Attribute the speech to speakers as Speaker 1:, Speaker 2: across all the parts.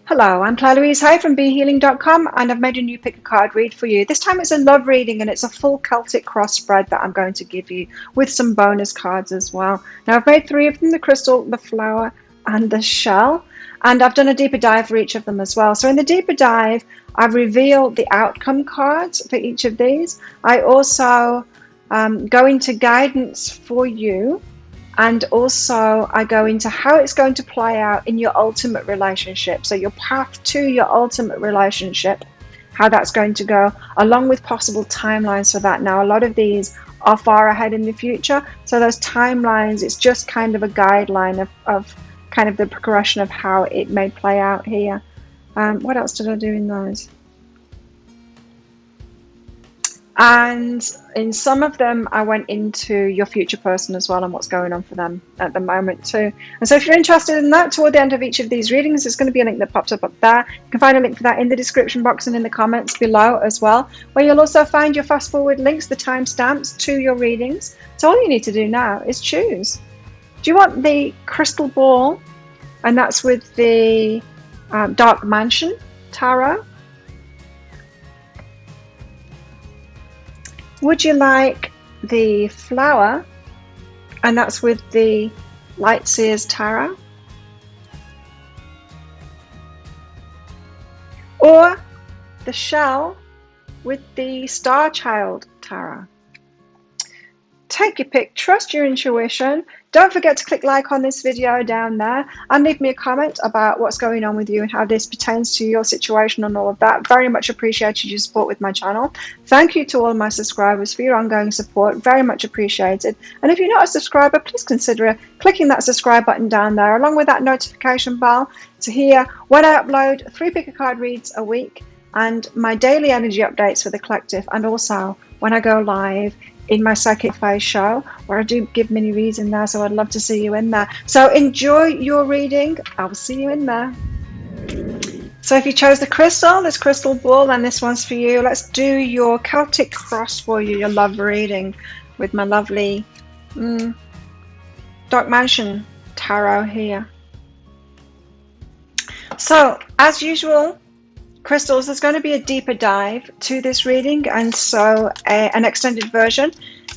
Speaker 1: Hello, I'm Claire Louise Hay from BeHealing.com, and I've made a new pick a card read for you. This time it's a love reading, and it's a full Celtic cross spread that I'm going to give you with some bonus cards as well. Now I've made three of them: the crystal, the flower, and the shell, and I've done a deeper dive for each of them as well. So in the deeper dive, I've revealed the outcome cards for each of these. I also go into guidance for you. And also I go into how it's going to play out in your ultimate relationship. So your path to your ultimate relationship, how that's going to go, along with possible timelines for that. Now, a lot of these are far ahead in the future. So those timelines, it's just kind of a guideline of kind of the progression of how it may play out here. What else did I do in those? And in some of them, I went into your future person as well and what's going on for them at the moment too. And so if you're interested in that, toward the end of each of these readings, there's going to be a link that pops up there. You can find a link for that in the description box and in the comments below as well, where you'll also find your fast forward links, the timestamps to your readings. So all you need to do now is choose. Do you want the crystal ball? And that's with the Dark Mansion Tarot. Would you like the flower? And that's with the Light Seers Tarot. Or the shell with the Starchild Tarot. Take your pick, trust your intuition. Don't forget to click like on this video down there and leave me a comment about what's going on with you and how this pertains to your situation and all of that. Very much appreciated your support with my channel. Thank you to all my subscribers for your ongoing support. Very much appreciated. And if you're not a subscriber, please consider clicking that subscribe button down there along with that notification bell to hear when I upload 3 pick a card reads a week and my daily energy updates for the collective, and also when I go live in my Psychic Phase show, where I do give mini reads in there, so I'd love to see you in there. So enjoy your reading. I will see you in there. So if you chose the crystal, this crystal ball, then this one's for you. Let's do your Celtic cross for you, your love reading with my lovely Dark Mansion Tarot here. So as usual, crystals, there's going to be a deeper dive to this reading, and so an extended version.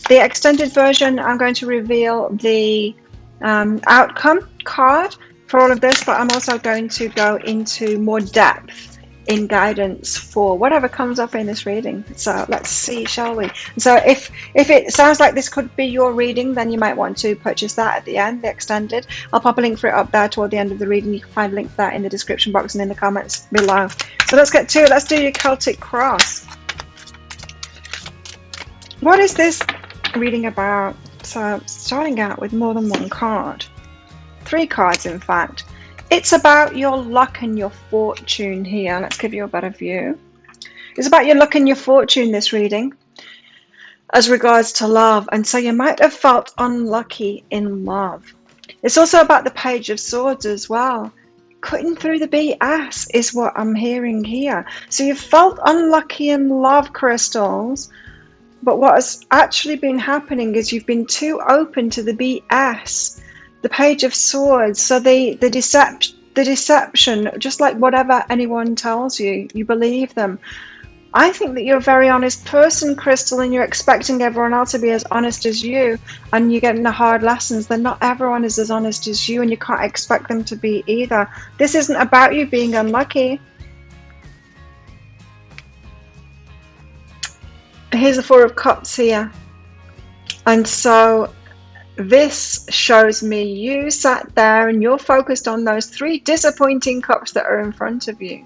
Speaker 1: The extended version, I'm going to reveal the outcome card for all of this, but I'm also going to go into more depth in guidance for whatever comes up in this reading. So let's see, shall we? So if it sounds like this could be your reading, then you might want to purchase that at the end, the extended. I'll pop a link for it up there toward the end of the reading. You can find a link for that in the description box and in the comments below. So let's get to it. Let's do your Celtic cross. What is this reading about? So starting out with more than one card. 3 cards, in fact. It's about your luck and your fortune here. Let's give you a better view. It's about your luck and your fortune, this reading, as regards to love. And so you might have felt unlucky in love. It's also about the Page of Swords as well. Cutting through the BS is what I'm hearing here. So you've felt unlucky in love, crystals. But what has actually been happening is you've been too open to the BS. The Page of Swords, so the deception, just like whatever anyone tells you, you believe them. I think that you're a very honest person, Crystal, and you're expecting everyone else to be as honest as you, and you're getting the hard lessons that not everyone is as honest as you, and you can't expect them to be either. This isn't about you being unlucky. Here's the Four of Cups here. And so this shows me you sat there and you're focused on those 3 disappointing cups that are in front of you,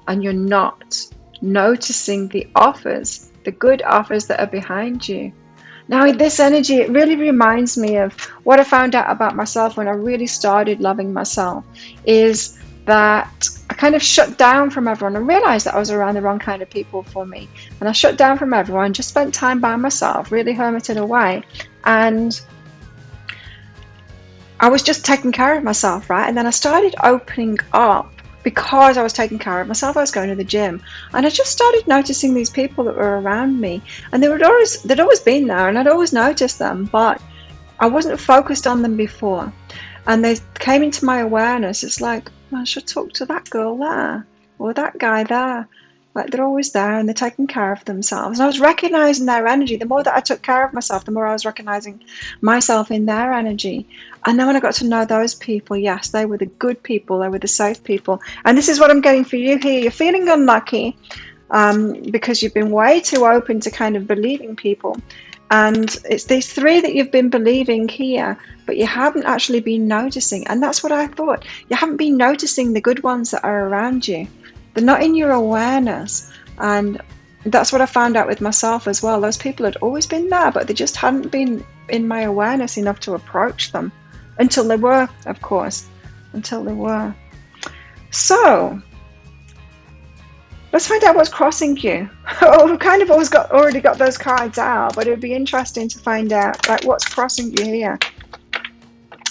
Speaker 1: and you're not noticing the offers, the good offers that are behind you. Now with this energy, it really reminds me of what I found out about myself when I really started loving myself, is that I kind of shut down from everyone. I realized that I was around the wrong kind of people for me, and I shut down from everyone, just spent time by myself, really hermited away, and I was just taking care of myself, right? And then I started opening up because I was taking care of myself. I was going to the gym, and I just started noticing these people that were around me, and they'd always been there, and I'd always noticed them, but I wasn't focused on them before, and they came into my awareness. It's like, I should talk to that girl there or that guy there. Like they're always there and they're taking care of themselves. And I was recognizing their energy. The more that I took care of myself, the more I was recognizing myself in their energy. And then when I got to know those people, yes, they were the good people. They were the safe people. And this is what I'm getting for you here. You're feeling unlucky because you've been way too open to kind of believing people. And it's these three that you've been believing here, but you haven't actually been noticing. And that's what I thought. You haven't been noticing the good ones that are around you. They're not in your awareness. And that's what I found out with myself as well. Those people had always been there, but they just hadn't been in my awareness enough to approach them. Until they were, of course. Until they were. So, let's find out what's crossing you. Oh, we've kind of already got those cards out, but it would be interesting to find out like what's crossing you here.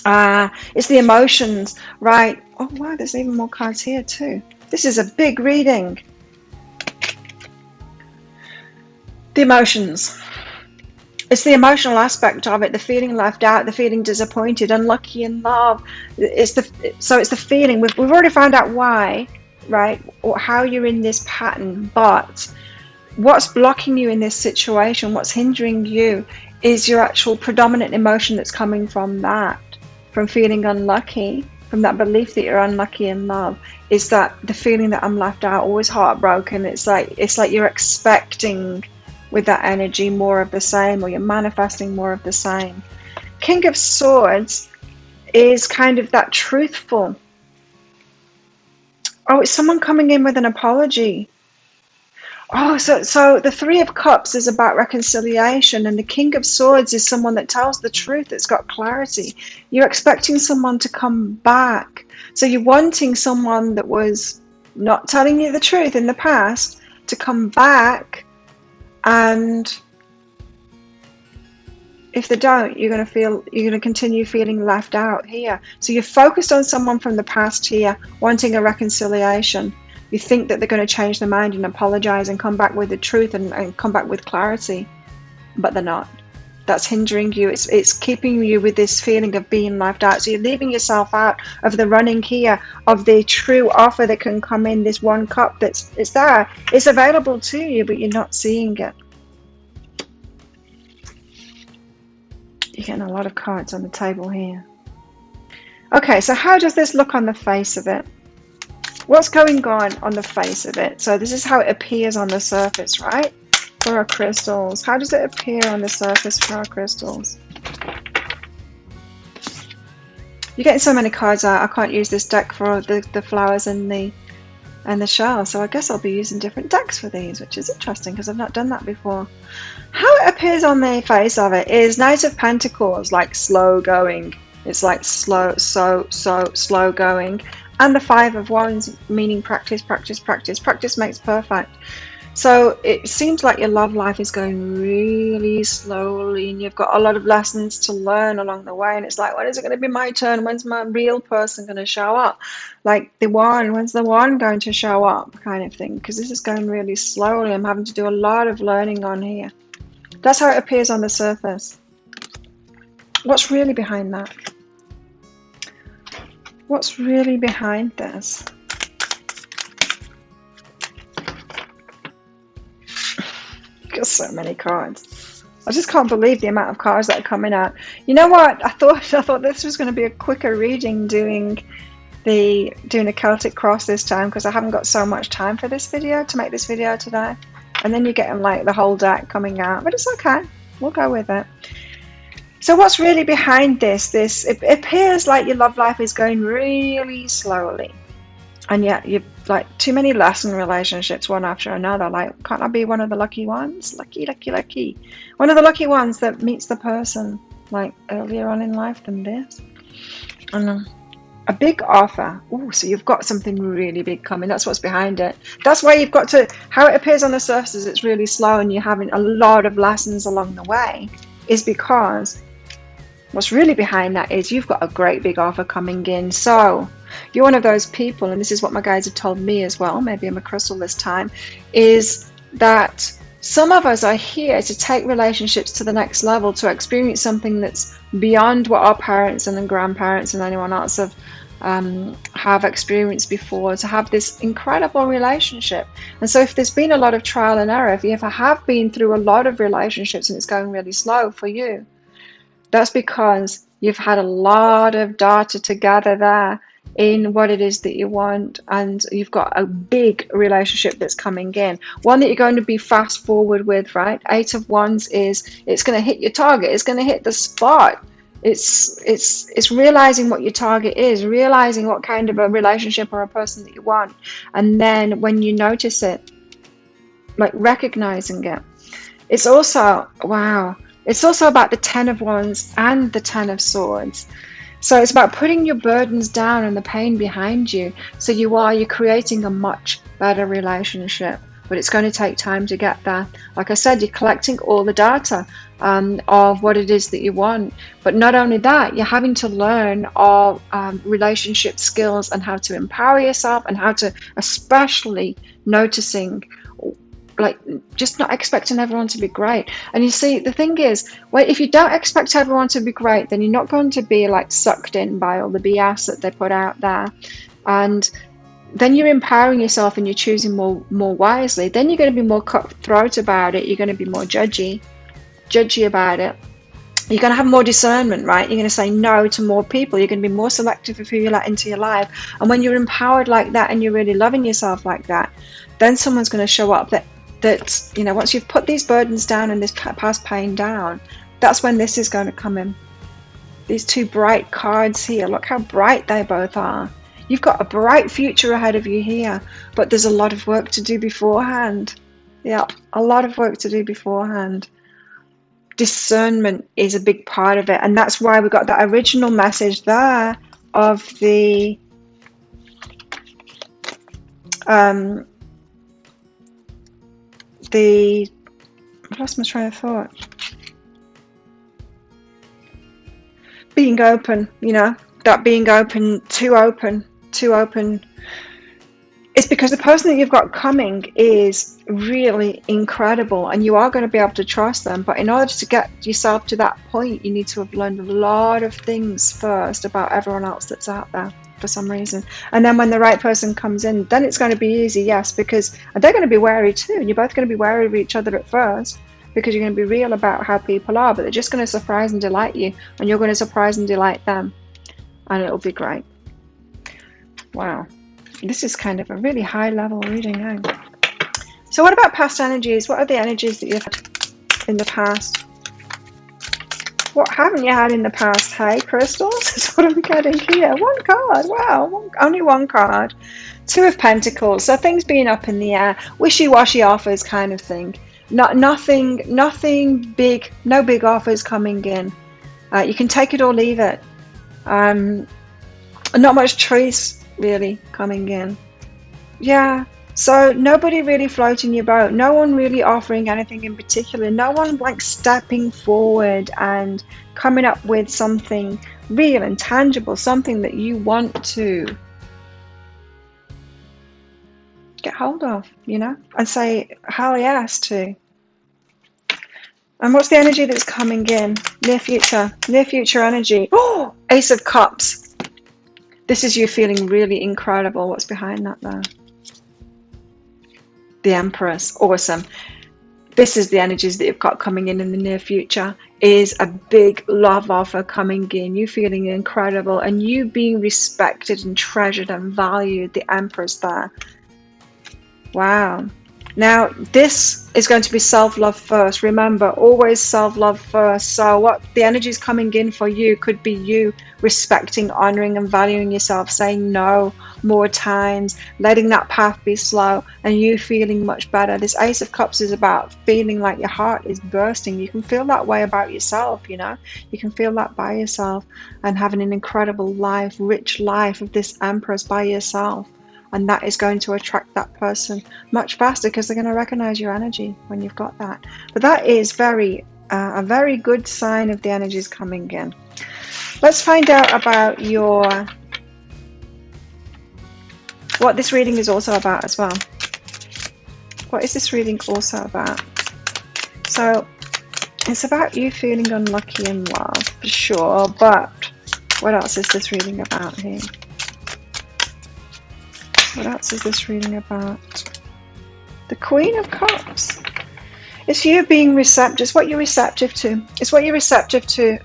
Speaker 1: It's the emotions, right? Oh wow, there's even more cards here too. This is a big reading. The emotions. It's the emotional aspect of it, the feeling left out, the feeling disappointed, unlucky in love. It's the feeling. We've already found out why, right? Or how you're in this pattern, but what's blocking you in this situation, what's hindering you is your actual predominant emotion that's coming from that, from feeling unlucky, from that belief that you're unlucky in love, is that the feeling that I'm left out, always heartbroken. It's like you're expecting with that energy more of the same, or you're manifesting more of the same. King of Swords is kind of that truthful. Oh, it's someone coming in with an apology. Oh, so the Three of Cups is about reconciliation, and the King of Swords is someone that tells the truth, that's got clarity. You're expecting someone to come back. So you're wanting someone that was not telling you the truth in the past to come back, and if they don't, you're going to continue feeling left out here. So you're focused on someone from the past here, wanting a reconciliation. You think that they're going to change their mind and apologize and come back with the truth and come back with clarity, but they're not. That's hindering you. It's keeping you with this feeling of being left out. So you're leaving yourself out of the running here of the true offer that can come in. This one cup it's there. It's available to you, but you're not seeing it. You're getting a lot of cards on the table here. Okay, so how does this look on the face of it? What's going on the face of it? So this is how it appears on the surface, right? For our crystals. How does it appear on the surface for our crystals? You're getting so many cards out. I can't use this deck for the flowers and the shell. So I guess I'll be using different decks for these, which is interesting because I've not done that before. How it appears on the face of it is Knight of Pentacles, like slow going. It's like slow going. And the Five of Wands, meaning practice, practice, practice. Practice makes perfect. So it seems like your love life is going really slowly and you've got a lot of lessons to learn along the way. And it's like, when is it going to be my turn? When's my real person going to show up? Like when's the one going to show up kind of thing? Because this is going really slowly. I'm having to do a lot of learning on here. That's how it appears on the surface. What's really behind that? What's really behind this? Got so many cards. I just can't believe the amount of cards that are coming out. You know what? I thought this was going to be a quicker reading doing a Celtic cross this time because I haven't got so much time for this video to make this video today. And then you're getting like the whole deck coming out, but it's okay. We'll go with it. So what's really behind this? It appears like your love life is going really slowly. And yet you've like too many lesson relationships one after another. Like, can't I be one of the lucky ones? Lucky, lucky, lucky. One of the lucky ones that meets the person like earlier on in life than this. And a big offer. Oh, so you've got something really big coming. That's what's behind it. That's why you've got to, how it appears on the surface is it's really slow and you're having a lot of lessons along the way, is because what's really behind that is you've got a great big offer coming in. So you're one of those people, and this is what my guides have told me as well, maybe I'm a crystal this time, is that some of us are here to take relationships to the next level, to experience something that's beyond what our parents and then grandparents and anyone else have have experienced before, to have this incredible relationship. And so if there's been a lot of trial and error, if you ever have been through a lot of relationships and it's going really slow for you, that's because you've had a lot of data to gather there in what it is that you want, and you've got a big relationship that's coming in, one that you're going to be fast forward with, right? 8 of Wands is, it's going to hit your target, it's going to hit the spot. It's realizing what your target is, realizing what kind of a relationship or a person that you want, and then when you notice it, like recognizing it. It's also, wow, it's also about the 10 of Wands and the 10 of Swords. So it's about putting your burdens down and the pain behind you. So you're creating a much better relationship. But it's going to take time to get there. Like I said, you're collecting all the data of what it is that you want. But not only that, you're having to learn all relationship skills and how to empower yourself, and how to, especially noticing, like, just not expecting everyone to be great. And you see, the thing is, well, if you don't expect everyone to be great, then you're not going to be like sucked in by all the BS that they put out there. And then you're empowering yourself and you're choosing more wisely. Then you're going to be more cutthroat about it. You're going to be more judgy about it. You're going to have more discernment, right? You're going to say no to more people. You're going to be more selective of who you let into your life. And when you're empowered like that and you're really loving yourself like that, then someone's going to show up that once you've put these burdens down and this past pain down, that's when this is going to come in. These 2 bright cards here, look how bright they both are. You've got a bright future ahead of you here, but there's a lot of work to do beforehand. Yeah, a lot of work to do beforehand. Discernment is a big part of it, and that's why we got that original message there of the I lost my train of thought. Being open, that being open, too open. It's because the person that you've got coming is really incredible, and you are going to be able to trust them. But in order to get yourself to that point, you need to have learned a lot of things first about everyone else that's out there for some reason. And then when the right person comes in, then it's going to be easy, yes, because they're going to be wary too. And you're both going to be wary of each other at first, because you're going to be real about how people are, but they're just going to surprise and delight you, and you're going to surprise and delight them, and it'll be great. Wow. This is kind of a really high level reading, eh? So what about past energies? What are the energies that you've had in the past? What haven't you had in the past? Hey, crystals? That's what I'm getting here. 1 card. Wow. Only 1 card. 2 of Pentacles. So things being up in the air. Wishy-washy offers kind of thing. Nothing big. No big offers coming in. You can take it or leave it. Not much choice really coming in. Yeah, so nobody really floating your boat, no one really offering anything in particular, no one like stepping forward and coming up with something real and tangible, something that you want to get hold of, and say hell yes to. And what's the energy that's coming in? Near future energy. Oh, Ace of Cups. This is you feeling really incredible. What's behind that there? The Empress. Awesome. This is the energies that you've got coming in the near future. Is a big love offer coming in. You feeling incredible and you being respected and treasured and valued. The Empress there. Wow. Now, this is going to be self-love first. Remember, always self-love first. So what the energy is coming in for you could be you respecting, honoring, and valuing yourself, saying no more times, letting that path be slow, and you feeling much better. This Ace of Cups is about feeling like your heart is bursting. You can feel that way about yourself, You can feel that by yourself, and having an incredible life, rich life of this Empress by yourself. And that is going to attract that person much faster because they're going to recognize your energy when you've got that. But that is a very good sign of the energies coming in. Let's find out about what this reading is also about as well. What is this reading also about? So it's about you feeling unlucky in love, for sure. But what else is this reading about here? What else is this reading about? The Queen of Cups. It's you being receptive. It's what you're receptive to. It's what you're receptive to.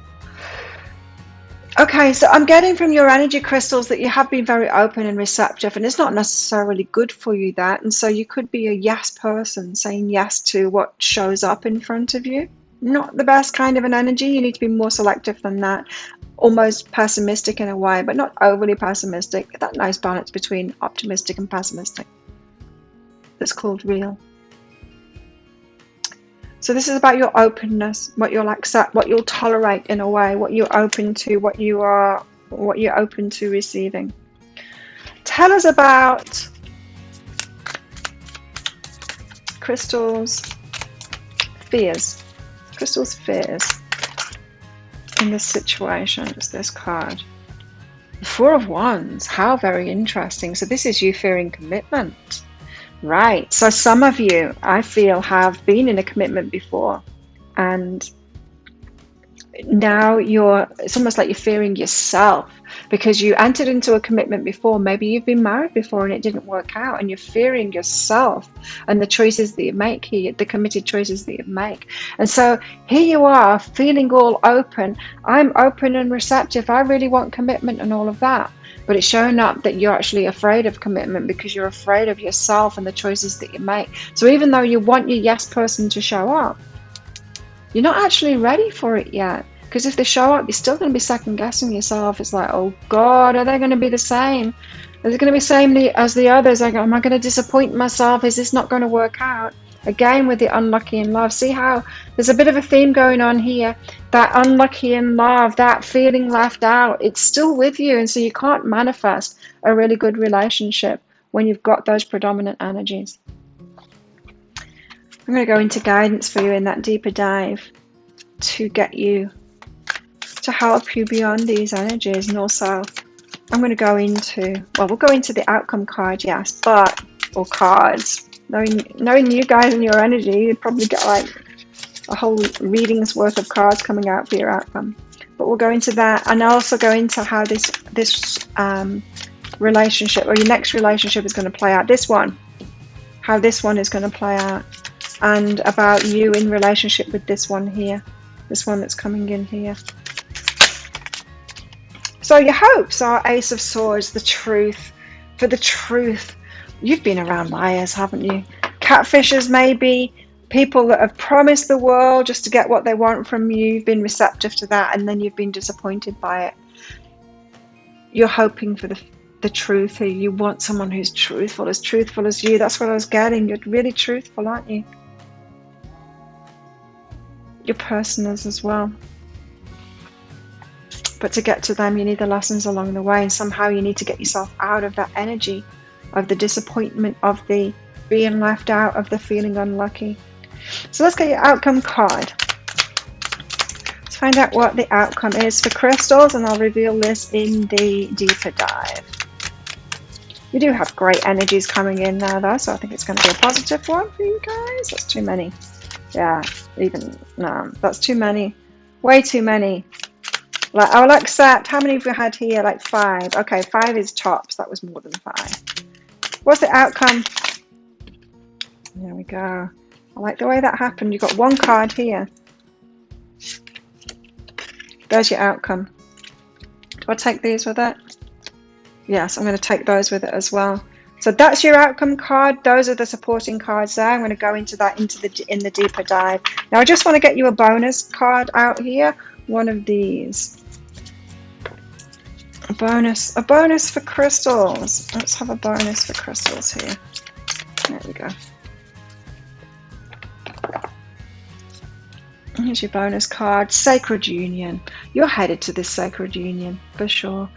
Speaker 1: Okay, so I'm getting from your energy crystals that you have been very open and receptive, and it's not necessarily good for you, that. And so you could be a yes person, saying yes to what shows up in front of you. Not the best kind of an energy. You need to be more selective than that. Almost pessimistic in a way, but not overly pessimistic. That nice balance between optimistic and pessimistic. That's called real. So this is about your openness, what you'll accept, what you'll tolerate in a way, what you're open to, what you're open to receiving. Tell us about Crystal's fears. Crystal's fears in this situation is this card. The Four of Wands. How very interesting. So this is you fearing commitment. Right, so some of you, I feel, have been in a commitment before, and now it's almost like you're fearing yourself because you entered into a commitment before. Maybe you've been married before and it didn't work out, and you're fearing yourself and the choices that you make here, the committed choices that you make. And so here you are feeling all open. I'm open and receptive. I really want commitment and all of that. But it's showing up that you're actually afraid of commitment because you're afraid of yourself and the choices that you make. So even though you want your yes person to show up, you're not actually ready for it yet. Because if they show up, you're still going to be second guessing yourself. It's like, oh God, are they going to be the same? Are they going to be the same as the others? Am I going to disappoint myself? Is this not going to work out? Again, with the unlucky in love, see how there's a bit of a theme going on here. That unlucky in love, that feeling left out, it's still with you. And so you can't manifest a really good relationship when you've got those predominant energies. I'm going to go into guidance for you in that deeper dive to get you, to help you beyond these energies. And also, I'm going to go into, well, we'll go into the outcome card, yes, or cards. Knowing you guys and your energy, you'd probably get like a whole reading's worth of cards coming out for your outcome. But we'll go into that, and I'll also go into how this relationship, or your next relationship, is going to play out. This one, how this one is going to play out, and about you in relationship with this one here, this one that's coming in here. So your hopes are Ace of Swords, the truth. For the truth. You've been around liars, haven't you? Catfishers, maybe. People that have promised the world just to get what they want from you. You've been receptive to that, and then you've been disappointed by it. You're hoping for the truth here. You want someone who's truthful as you. That's what I was getting. You're really truthful, aren't you? Your person is as well. But to get to them, you need the lessons along the way, and somehow you need to get yourself out of that energy of the disappointment, of the being left out, of the feeling unlucky. So let's get your outcome card. Let's find out what the outcome is for crystals, and I'll reveal this in the deeper dive. You do have great energies coming in now, though, so I think it's going to be a positive one for you guys. That's too many. Yeah, no, that's too many. Way too many. Like, I'll accept. How many have we had here? Like 5. Okay, 5 is tops. That was more than 5. What's the outcome? There we go. I like the way that happened. You've got one card here. There's your outcome. Do I take these with it? Yes, I'm going to take those with it as well. So that's your outcome card. Those are the supporting cards there. I'm going to go into that in the deeper dive. Now I just want to get you a bonus card out here. One of these. A bonus for crystals. Let's have a bonus for crystals here. There we go. Here's your bonus card. Sacred Union. You're headed to this sacred union for sure.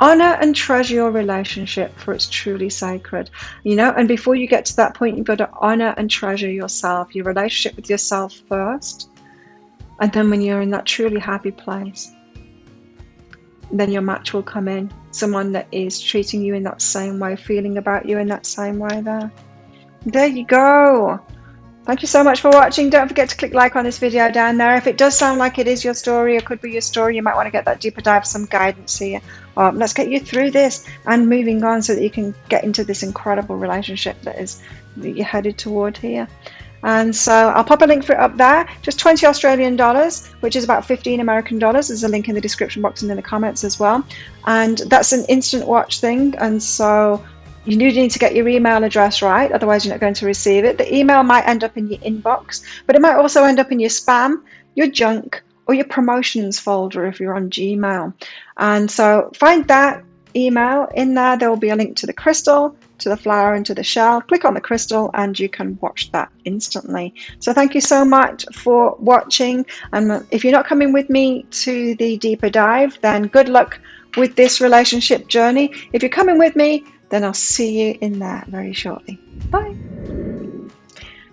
Speaker 1: Honor and treasure your relationship, for it's truly sacred. You know, and before you get to that point, you've got to honor and treasure yourself, your relationship with yourself first. And then when you're in that truly happy place, then your match will come in. Someone that is treating you in that same way, feeling about you in that same way there. There you go. Thank you so much for watching. Don't forget to click like on this video down there. If it does sound like it is your story or could be your story, you might want to get that deeper dive, some guidance here. Let's get you through this and moving on so that you can get into this incredible relationship that you're headed toward here. And so I'll pop a link for it up there, just 20 Australian dollars, which is about 15 American dollars. There's a link in the description box and in the comments as well. And that's an instant watch thing. And so you do need to get your email address right, otherwise you're not going to receive it. The email might end up in your inbox, but it might also end up in your spam, your junk, or your promotions folder if you're on Gmail. And so find that email in there. There will be a link to the crystal, to the flower, and to the shell. Click on the crystal and you can watch that instantly. So thank you so much for watching. And if you're not coming with me to the deeper dive, then good luck with this relationship journey. If you're coming with me, then I'll see you in there very shortly. Bye.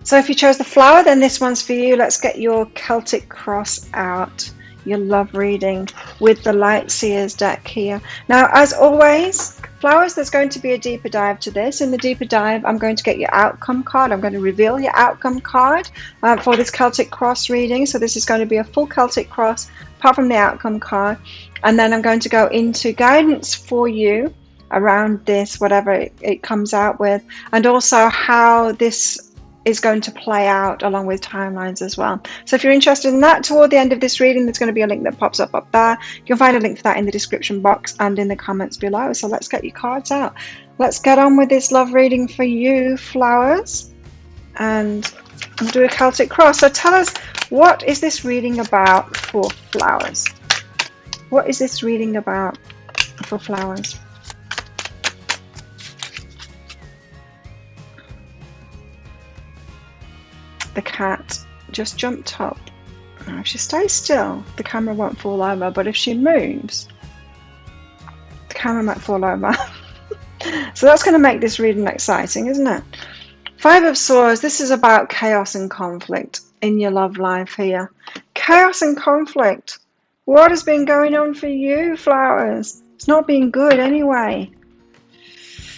Speaker 1: So if you chose the flower, then this one's for you. Let's get your Celtic cross out, your love reading with the Light Seers deck here. Now, as always, flowers, there's going to be a deeper dive to this. In the deeper dive, I'm going to get your outcome card. I'm going to reveal your outcome card for this Celtic cross reading. So this is going to be a full Celtic cross, apart from the outcome card. And then I'm going to go into guidance for you around this, whatever it comes out with, and also how this is going to play out along with timelines as well. So if you're interested in that, toward the end of this reading, there's going to be a link that pops up there. You'll find a link for that in the description box and in the comments below. So let's get your cards out. Let's get on with this love reading for you, flowers, and we'll do a Celtic cross. So tell us, what is this reading about for flowers? What is this reading about for flowers? The cat just jumped up. Now, if she stays still, the camera won't fall over, but if she moves, the camera might fall over. So that's going to make this reading exciting, isn't it? Five of Swords, this is about chaos and conflict in your love life here. Chaos and conflict. What has been going on for you, flowers? It's not been good anyway.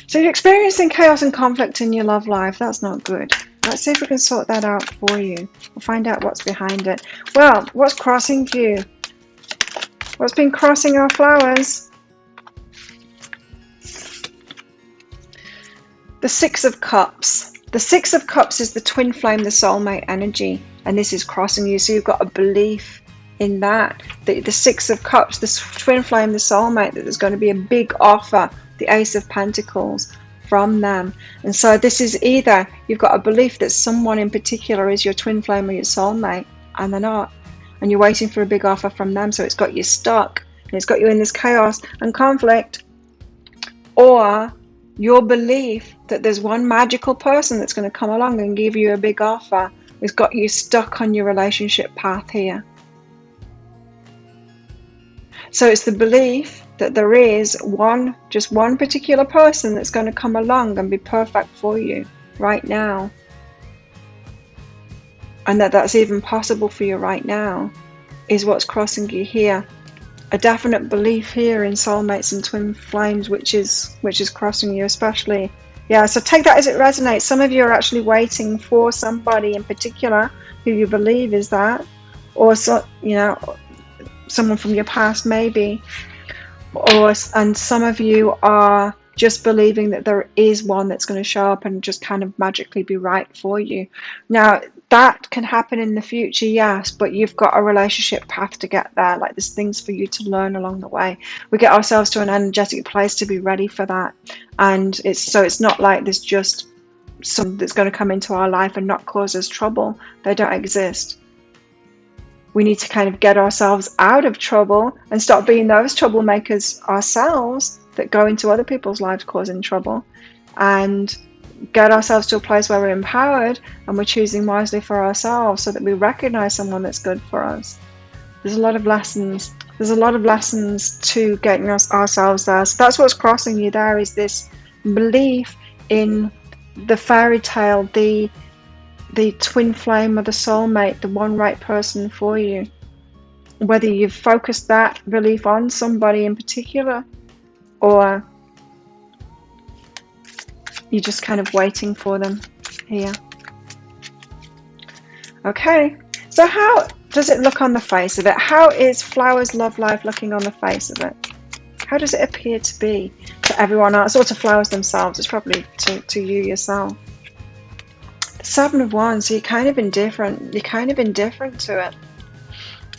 Speaker 1: So you're experiencing chaos and conflict in your love life. That's not good. Let's see if we can sort that out for you. We'll find out what's behind it. Well, what's crossing you? What's been crossing our flowers? The Six of Cups. The Six of Cups is the twin flame, the soulmate energy. And this is crossing you. So you've got a belief in that. The Six of Cups, the twin flame, the soulmate, that there's going to be a big offer. The Ace of Pentacles from them. And so this is either you've got a belief that someone in particular is your twin flame or your soulmate, and they're not, and you're waiting for a big offer from them, so it's got you stuck and it's got you in this chaos and conflict. Or your belief that there's one magical person that's going to come along and give you a big offer has got you stuck on your relationship path here. So it's the belief that there is just one particular person that's going to come along and be perfect for you right now. And that's even possible for you right now is what's crossing you here. A definite belief here in soulmates and twin flames, which is crossing you especially. Yeah, so take that as it resonates. Some of you are actually waiting for somebody in particular who you believe is that, or so, you know, someone from your past maybe. And some of you are just believing that there is one that's going to show up and just kind of magically be right for you. Now, that can happen in the future, yes, but you've got a relationship path to get there. Like, there's things for you to learn along the way. We get ourselves to an energetic place to be ready for that. And it's not like there's just something that's going to come into our life and not cause us trouble. They don't exist. We need to kind of get ourselves out of trouble and stop being those troublemakers ourselves that go into other people's lives causing trouble, and get ourselves to a place where we're empowered and we're choosing wisely for ourselves so that we recognize someone that's good for us. There's a lot of lessons. There's a lot of lessons to getting ourselves there. So that's what's crossing you there, is this belief in the fairy tale, the twin flame or the soulmate, the one right person for you. Whether you've focused that belief on somebody in particular, or you're just kind of waiting for them here. Okay, so how does it look on the face of it? How is Flower's love life looking on the face of it? How does it appear to be to everyone else, or to flowers themselves? It's probably to you yourself. The Seven of Wands, so you're kind of indifferent. You're kind of indifferent to it.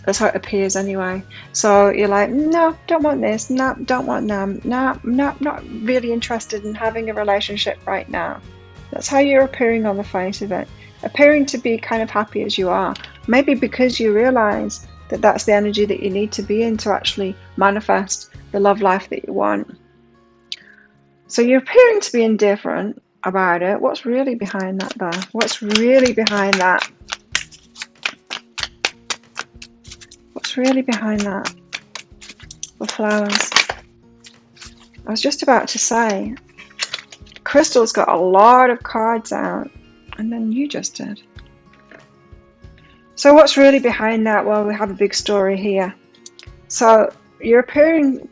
Speaker 1: That's how it appears anyway. So you're like, no, don't want this. No, don't want them. No, not really interested in having a relationship right now. That's how you're appearing on the face of it. Appearing to be kind of happy as you are. Maybe because you realize that that's the energy that you need to be in to actually manifest the love life that you want. So you're appearing to be indifferent about it. What's really behind that though? What's really behind that? What's really behind that? The flowers. I was just about to say, Crystal's got a lot of cards out, and then you just did. So what's really behind that? Well, we have a big story here. So you're appearing,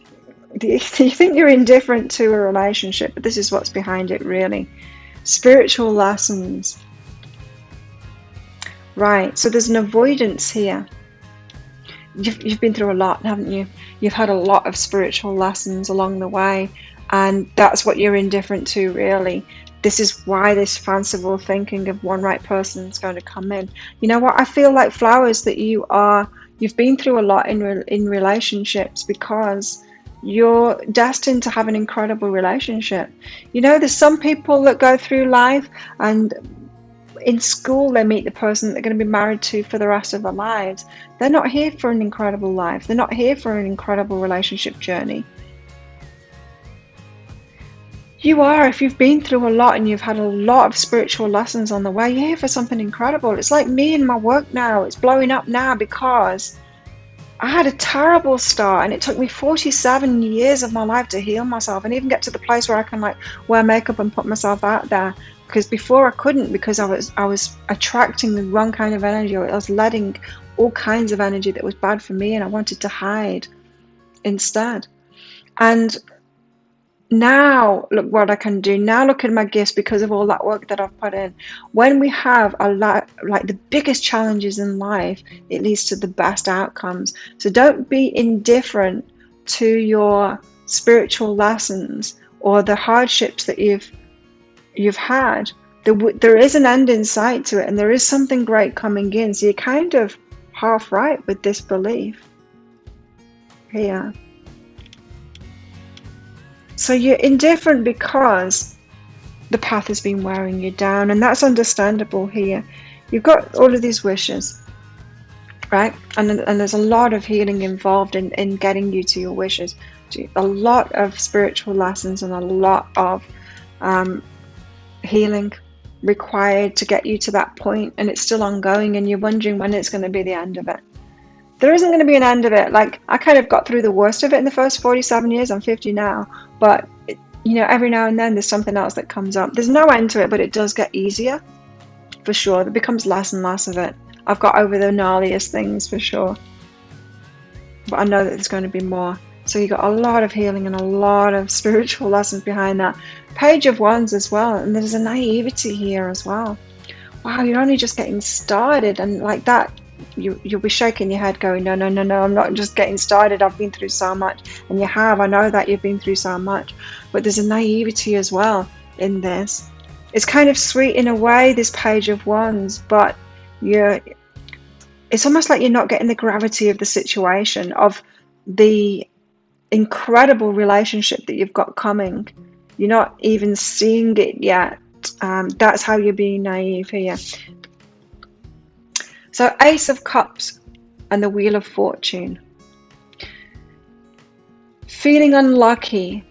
Speaker 1: you think you're indifferent to a relationship, but this is what's behind it really. Spiritual lessons. Right, so there's an avoidance here. You've been through a lot, haven't you? You've had a lot of spiritual lessons along the way, and that's what you're indifferent to really. This is why this fanciful thinking of one right person is going to come in. You know what? I feel like Flowers that you've been through a lot in relationships because you're destined to have an incredible relationship. You know, there's some people that go through life and in school they meet the person they're going to be married to for the rest of their lives. They're not here for an incredible life. They're not here for an incredible relationship journey. You are, if you've been through a lot and you've had a lot of spiritual lessons on the way, you're here for something incredible. It's like me and my work now. It's blowing up now because I had a terrible start and it took me 47 years of my life to heal myself and even get to the place where I can like wear makeup and put myself out there. Because before I couldn't, because I was attracting the wrong kind of energy. I was letting all kinds of energy that was bad for me and I wanted to hide instead. And now look what I can do. Now look at my gifts because of all that work that I've put in. When we have a lot, like the biggest challenges in life, it leads to the best outcomes. So don't be indifferent to your spiritual lessons or the hardships that you've had. There is an end in sight to it, and there is something great coming in. So you're kind of half right with this belief here. So you're indifferent because the path has been wearing you down, and that's understandable here. You've got all of these wishes, right? And there's a lot of healing involved in getting you to your wishes. A lot of spiritual lessons and a lot of healing required to get you to that point, and it's still ongoing, and you're wondering when it's going to be the end of it. There isn't going to be an end of it. Like, I kind of got through the worst of it in the first 47 years. I'm 50 now. But, you know, every now and then there's something else that comes up. There's no end to it, but it does get easier, for sure. There becomes less and less of it. I've got over the gnarliest things, for sure. But I know that there's going to be more. So you got a lot of healing and a lot of spiritual lessons behind that. Page of Wands as well. And there's a naivety here as well. Wow, you're only just getting started. And like that, you'll be shaking your head going, no, I'm not just getting started. I've been through so much. And you have. I know that you've been through so much. But there's a naivety as well in this. It's kind of sweet in a way, this Page of Wands, but it's almost like you're not getting the gravity of the situation, of the incredible relationship that you've got coming. You're not even seeing it yet. That's how you're being naive here. So Ace of Cups and the Wheel of Fortune. Feeling unlucky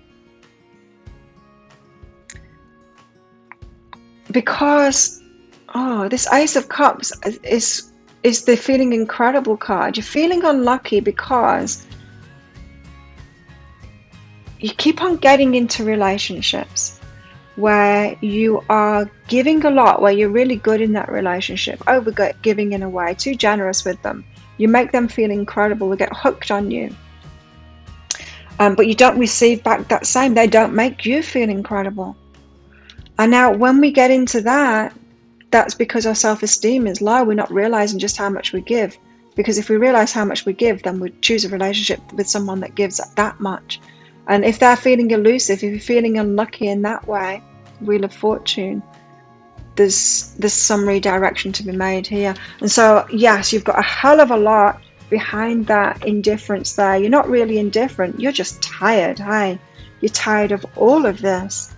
Speaker 1: because this Ace of Cups is the feeling incredible card. You're feeling unlucky because you keep on getting into relationships where you are giving a lot, where you're really good in that relationship, over giving in a way, too generous with them. You make them feel incredible, they get hooked on you. But you don't receive back that same. They don't make you feel incredible. And now when we get into that that's because our self-esteem is low. We're not realizing just how much we give. Because if we realize how much we give, then we choose a relationship with someone that gives that much. And if they're feeling elusive, if you're feeling unlucky in that way, Wheel of Fortune, there's some redirection to be made here. And so, yes, you've got a hell of a lot behind that indifference there. You're not really indifferent. You're just tired, hey? You're tired of all of this.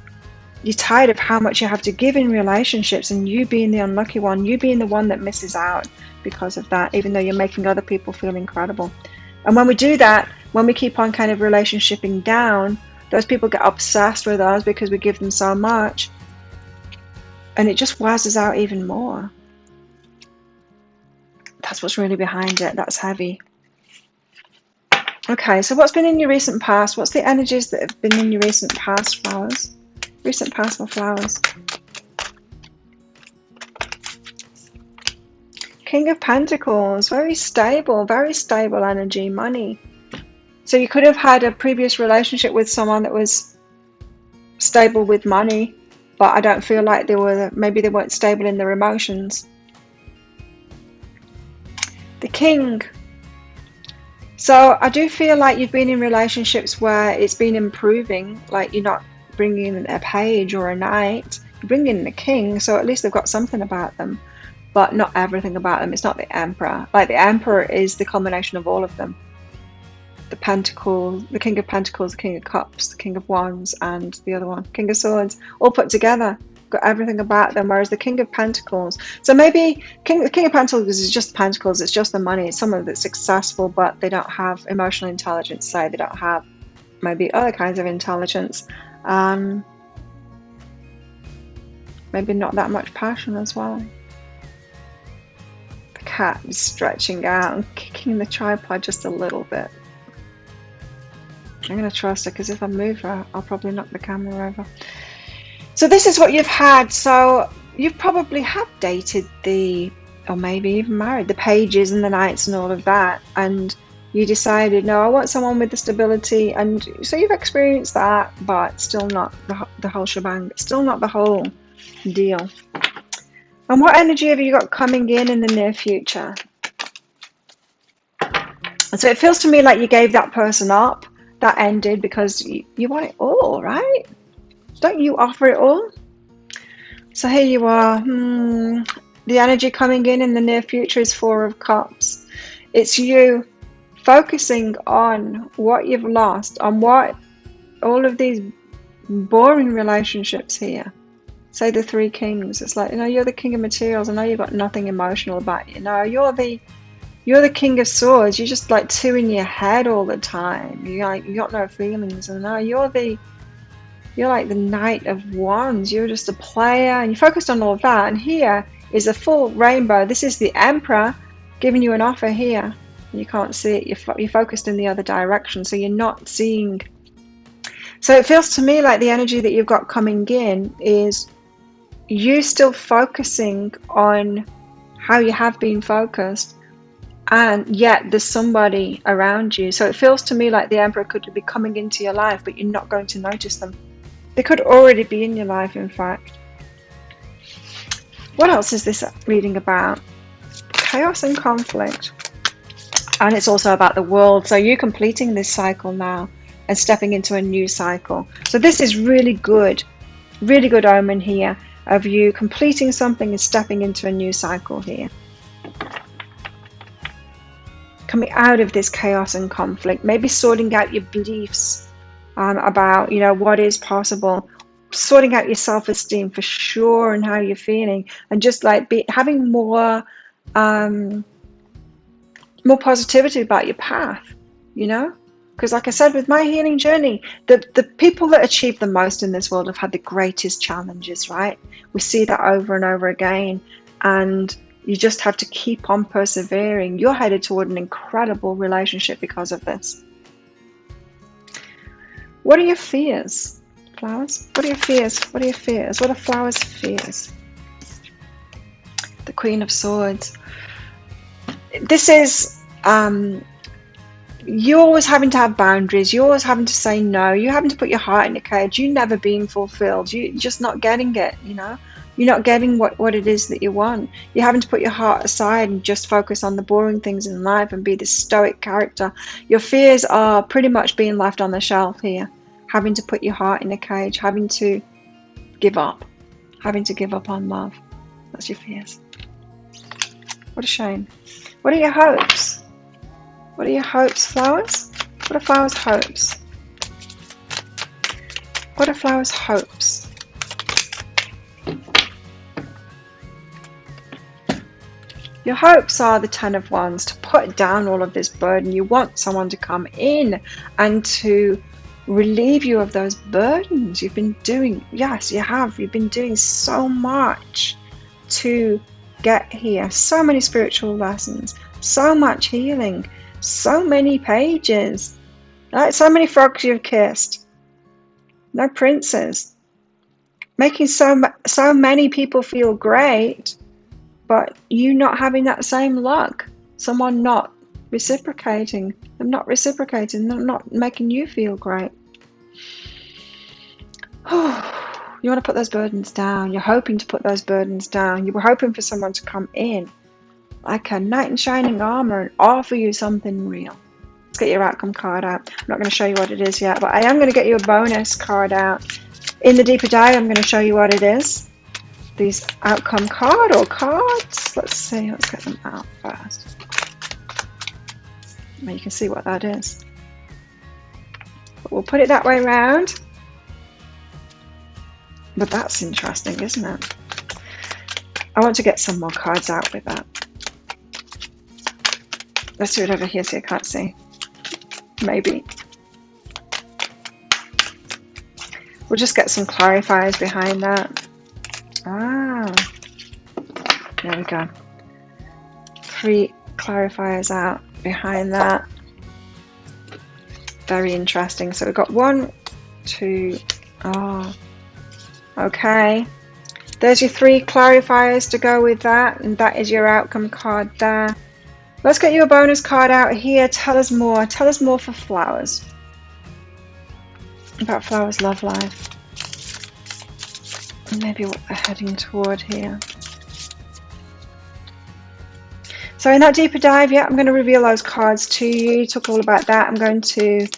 Speaker 1: You're tired of how much you have to give in relationships, and you being the unlucky one, you being the one that misses out because of that, even though you're making other people feel incredible. And when we do that, when we keep on kind of relationshiping down, those people get obsessed with us because we give them so much, and it just wears us out even more. That's what's really behind it. That's heavy. Okay, so what's been in your recent past? What's the energies that have been in your recent past, flowers? Recent past for flowers. King of Pentacles, very stable energy, money. So you could have had a previous relationship with someone that was stable with money, but I don't feel like maybe they weren't stable in their emotions. The King. So I do feel like you've been in relationships where it's been improving, like you're not bringing in a page or a knight, you bring in the King, so at least they've got something about them, but not everything about them. It's not the Emperor. Like the Emperor is the combination of all of them. The Pentacle, the King of Pentacles, the King of Cups, the King of Wands, and the other one, King of Swords, all put together, got everything about them. Whereas the King of Pentacles, so maybe the King of Pentacles is just the Pentacles, it's just the money, it's someone that's successful, but they don't have emotional intelligence, say they don't have maybe other kinds of intelligence, maybe not that much passion as well. The cat is stretching out and kicking the tripod just a little bit. I'm going to trust her, because if I move her, I'll probably knock the camera over. So this is what you've had. So you probably have dated or maybe even married the pages and the knights and all of that. And you decided, no, I want someone with the stability. And so you've experienced that, but still not the whole shebang. Still not the whole deal. And what energy have you got coming in the near future? And so it feels to me like you gave that person up. That ended because you want it all, right? Don't you offer it all? So here you are. The energy coming in the near future is Four of Cups. It's you focusing on what you've lost, on what all of these boring relationships here. Say the Three Kings. It's like, you're the King of Materials. I know you've got nothing emotional about you. No, you're the King of Swords. You're just like two in your head all the time. You got no feelings. And now you're like the Knight of Wands. You're just a player, and you're focused on all of that. And here is a full rainbow. This is the Emperor giving you an offer here. You can't see it. You're focused in the other direction, so you're not seeing. So it feels to me like the energy that you've got coming in is you still focusing on how you have been focused, and yet there's somebody around you. So it feels to me like the Emperor could be coming into your life, but you're not going to notice them. They could already be in your life, in fact. What else is this reading about? Chaos and conflict. And it's also about the world. So you're completing this cycle now and stepping into a new cycle. So this is really good omen here of you completing something and stepping into a new cycle here. Coming out of this chaos and conflict, maybe sorting out your beliefs about what is possible, sorting out your self-esteem for sure and how you're feeling, and just like having more positivity about your path, because like I said, with my healing journey, the people that achieve the most in this world have had the greatest challenges, right? We see that over and over again, and you just have to keep on persevering. You're headed toward an incredible relationship because of this. What are your fears, flowers? What are your fears? What are your fears? What are flowers' fears? The Queen of Swords. This is you always having to have boundaries. You're always having to say no. You're having to put your heart in a cage. You never being fulfilled. You're just not getting it, You're not getting what it is that you want. You're having to put your heart aside and just focus on the boring things in life and be this stoic character. Your fears are pretty much being left on the shelf here. Having to put your heart in a cage, having to give up on love. That's your fears. What a shame. What are your hopes? What are your hopes, flowers? What are flowers' hopes? What are flowers' hopes? Your hopes are the Ten of Wands, to put down all of this burden. You want someone to come in and to relieve you of those burdens. You've been doing, yes, you have. You've been doing so much to get here. So many spiritual lessons, so much healing, so many pages, right? So many frogs you've kissed. No princes. Making so many people feel great, but you not having that same luck. Someone not reciprocating. Them not reciprocating. Them not making you feel great. You want to put those burdens down. You're hoping to put those burdens down. You were hoping for someone to come in like a knight in shining armor and offer you something real. Let's get your outcome card out. I'm not going to show you what it is yet, but I am going to get you a bonus card out. In the deeper dive, I'm going to show you what it is. These outcome card or cards. Let's see. Let's get them out first. Well, you can see what that is. But we'll put it that way around. But that's interesting, isn't it? I want to get some more cards out with that. Let's do it over here so you can't see. Maybe. We'll just get some clarifiers behind that. Ah, there we go. 3 clarifiers out behind that. Very interesting. So we've got 1, 2, okay. There's your 3 clarifiers to go with that, and that is your outcome card there. Let's get you a bonus card out here. Tell us more. Tell us more for flowers. About flowers' love life. And maybe what they're heading toward here. So in that deeper dive, yeah, I'm going to reveal those cards to you. Talk all about that. I'm going to